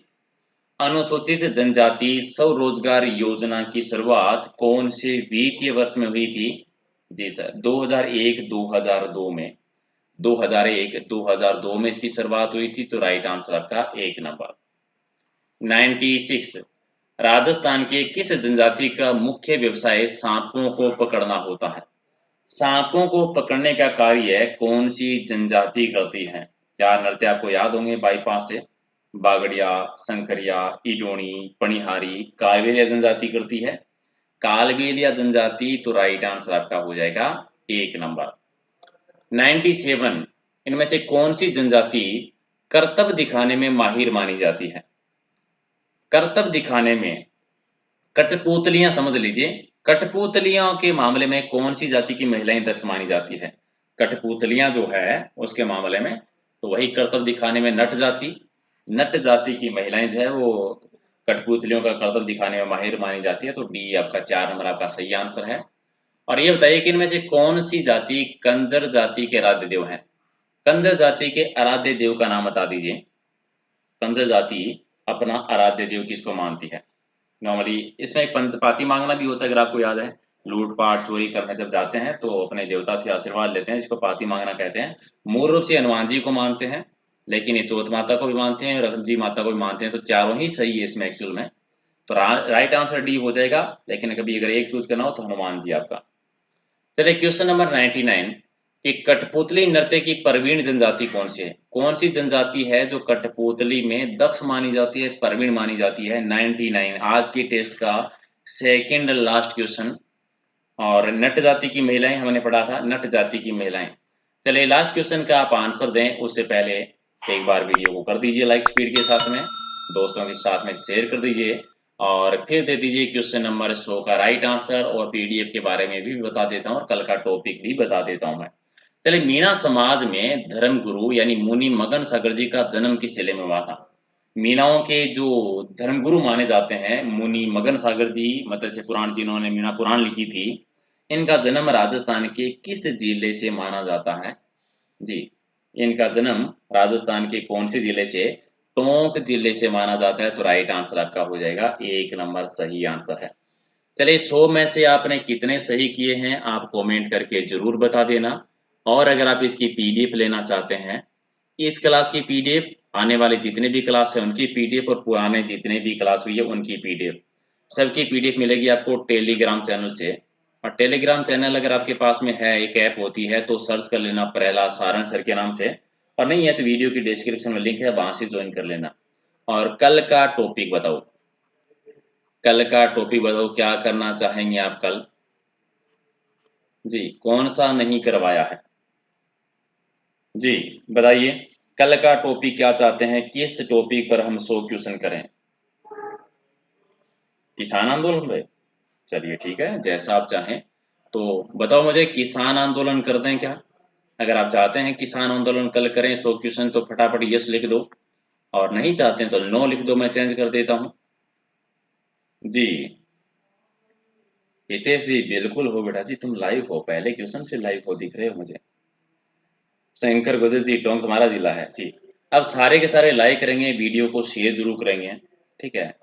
अनुसूचित जनजाति स्वरोजगार योजना की शुरुआत कौन से वित्तीय वर्ष में हुई थी जी सर, 2001-2002 में। 2001-2002 में इसकी शुरुआत हुई थी तो राइट आंसर आपका 1 नंबर। 96 राजस्थान के किस जनजाति का मुख्य व्यवसाय सांपों को पकड़ना होता है। सांपों को पकड़ने का कार्य कौन सी जनजाति करती है। 4 नृत्य आपको याद होंगे बाईपास से, बागड़िया, शंकरिया, इडोणी, पनिहारी, कालबेलिया जनजाति करती है। कालबेलिया जनजाति तो राइट आंसर आपका हो जाएगा 1 नंबर। 97 इनमें से कौन सी जनजाति कर्तव्य दिखाने में माहिर मानी जाती है। कर्तव्य दिखाने में कठपुतलियां समझ लीजिए, कठपुतलियों के मामले में कौन सी जाति की महिलाएं दक्ष मानी जाती है। कठपुतलियां जो है उसके मामले में तो वही कर्तव्य दिखाने में नट जाति की महिलाएं जो है वो कठपुतलियों का कर्तव्य दिखाने में माहिर मानी जाती है। तो डी आपका 4 नंबर आपका सही आंसर है। और ये बताइए कि इनमें से कौन सी जाति कंजर जाति के आराध्य देव है। कंजर जाति के आराध्य देव का नाम बता दीजिए। कंजर जाति अपना आराध्य देव किसको मानती है। नॉर्मली इसमें एक पाती मांगना भी होता है, अगर आपको याद है, लूटपाट चोरी करने जब जाते हैं तो अपने देवता से आशीर्वाद लेते हैं, जिसको पाती मांगना कहते हैं। मूल रूप से हनुमान जी को मानते हैं, लेकिन ये चौथ माता को भी मानते हैं और रखजी माता को भी मानते हैं। तो चारों ही सही है इसमें एक्चुअल में। तो राइट आंसर डी हो जाएगा, लेकिन कभी अगर एक चूज करना हो तो हनुमान जी आपका। चलिए क्वेश्चन नंबर 99 कि कठपुतली नृत्य की प्रवीण जनजाति कौन सी है। कौन सी जनजाति है जो कठपुतली में दक्ष मानी जाती है, प्रवीण मानी जाती है। 99 आज की टेस्ट का सेकंड लास्ट क्वेश्चन। और नट जाति की महिलाएं हमने पढ़ा था, नट जाति की महिलाएं। चलिए लास्ट क्वेश्चन का आप आंसर दें उससे पहले एक बार वीडियो को कर दीजिए लाइक स्पीड के साथ में, दोस्तों के साथ में शेयर कर दीजिए और फिर दे दीजिए क्वेश्चन नंबर 100 का राइट आंसर। और पीडीएफ के बारे में भी बता देता हूँ और कल का टॉपिक भी बता देता हूँ मैं। चलिए मीणा समाज में धर्म गुरु यानी मुनि मगन सागर जी का जन्म किस जिले में हुआ था। मीणाओं के जो धर्मगुरु माने जाते हैं मुनि मगन सागर जी, मत्स्य पुराण जिन्होंने मीणा पुराण लिखी थी, इनका जन्म राजस्थान के किस जिले से माना जाता है? जी, इनका जन्म राजस्थान के कौन से जिले से? टोंक जिले से माना जाता है। तो राइट आंसर आपका हो जाएगा 1 नंबर सही आंसर है। चलिए 100 में से आपने कितने सही किए हैं आप कमेंट करके जरूर बता देना। और अगर आप इसकी पीडीएफ लेना चाहते हैं, इस क्लास की पीडीएफ, आने वाले जितने भी क्लास हैं उनकी पीडीएफ और पुराने जितने भी क्लास हुई है उनकी पीडीएफ, सबकी पीडीएफ मिलेगी आपको टेलीग्राम चैनल से। और टेलीग्राम चैनल अगर आपके पास में है, एक ऐप होती है, तो सर्च कर लेना प्रहलाद सारंग सर के नाम से, और नहीं है तो वीडियो की डिस्क्रिप्शन में लिंक है, वहां से ज्वाइन कर लेना। और कल का टॉपिक बताओ, कल का टॉपिक बताओ, क्या करना चाहेंगे आप कल? जी, कौन सा नहीं करवाया है? जी, बताइए कल का टॉपिक क्या चाहते हैं, किस टॉपिक पर हम 100 क्वेश्चन करें? किसान आंदोलन पे? चलिए ठीक है, जैसा आप चाहें। तो बताओ मुझे, किसान आंदोलन कर दें क्या? अगर आप चाहते हैं किसान आंदोलन कल करें 100 क्वेश्चन, तो फटाफट यस लिख दो, और नहीं चाहते हैं तो नो लिख दो, मैं चेंज कर देता हूं। जी, हितेश जी बिल्कुल हो बेटा जी, तुम लाइव हो, पहले क्वेश्चन से लाइव हो, दिख रहे हो मुझे। शंकर गुजर जी, टोंक तुम्हारा जिला है जी। अब सारे के सारे लाइक करेंगे, वीडियो को शेयर जरूर करेंगे, ठीक है?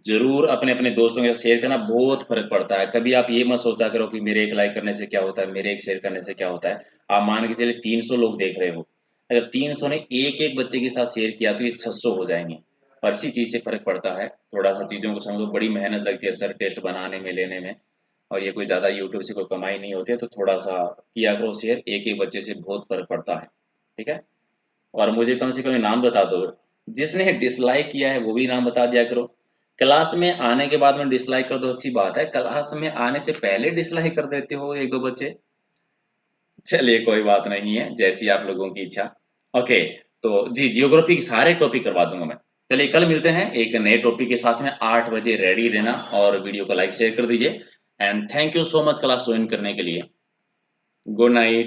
जरूर अपने अपने दोस्तों के साथ शेयर करना, बहुत फर्क पड़ता है। कभी आप ये मत सोचा करो कि मेरे एक लाइक करने से क्या होता है, मेरे एक शेयर करने से क्या होता है। आप मान के चलिए 300 लोग देख रहे हो, अगर 300 ने एक एक बच्चे के साथ शेयर किया तो ये 600 हो जाएंगे। और इसी चीज से फर्क पड़ता है। थोड़ा सा चीजों को समझो, बड़ी मेहनत लगती है सर टेस्ट बनाने में, लेने में, और ये कोई ज्यादा यूट्यूब से कोई कमाई नहीं होती है। तो थोड़ा सा किया करो शेयर, एक एक बच्चे से बहुत फर्क पड़ता है, ठीक है? और मुझे कम से कम नाम बता दो, जिसने डिसलाइक किया है वो भी नाम बता दिया करो। क्लास में आने के बाद में डिसलाइक कर दो, अच्छी बात है, क्लास में आने से पहले डिसलाइक कर देते हो एक दो बच्चे। चलिए कोई बात नहीं है, जैसी आप लोगों की इच्छा। ओके, तो जी जियोग्राफी के सारे टॉपिक करवा दूंगा मैं। चलिए कल मिलते हैं एक नए टॉपिक के साथ में, 8 बजे रेडी रहना, और वीडियो को लाइक शेयर कर दीजिए। And thank you so much class join करने के लिए। Good night.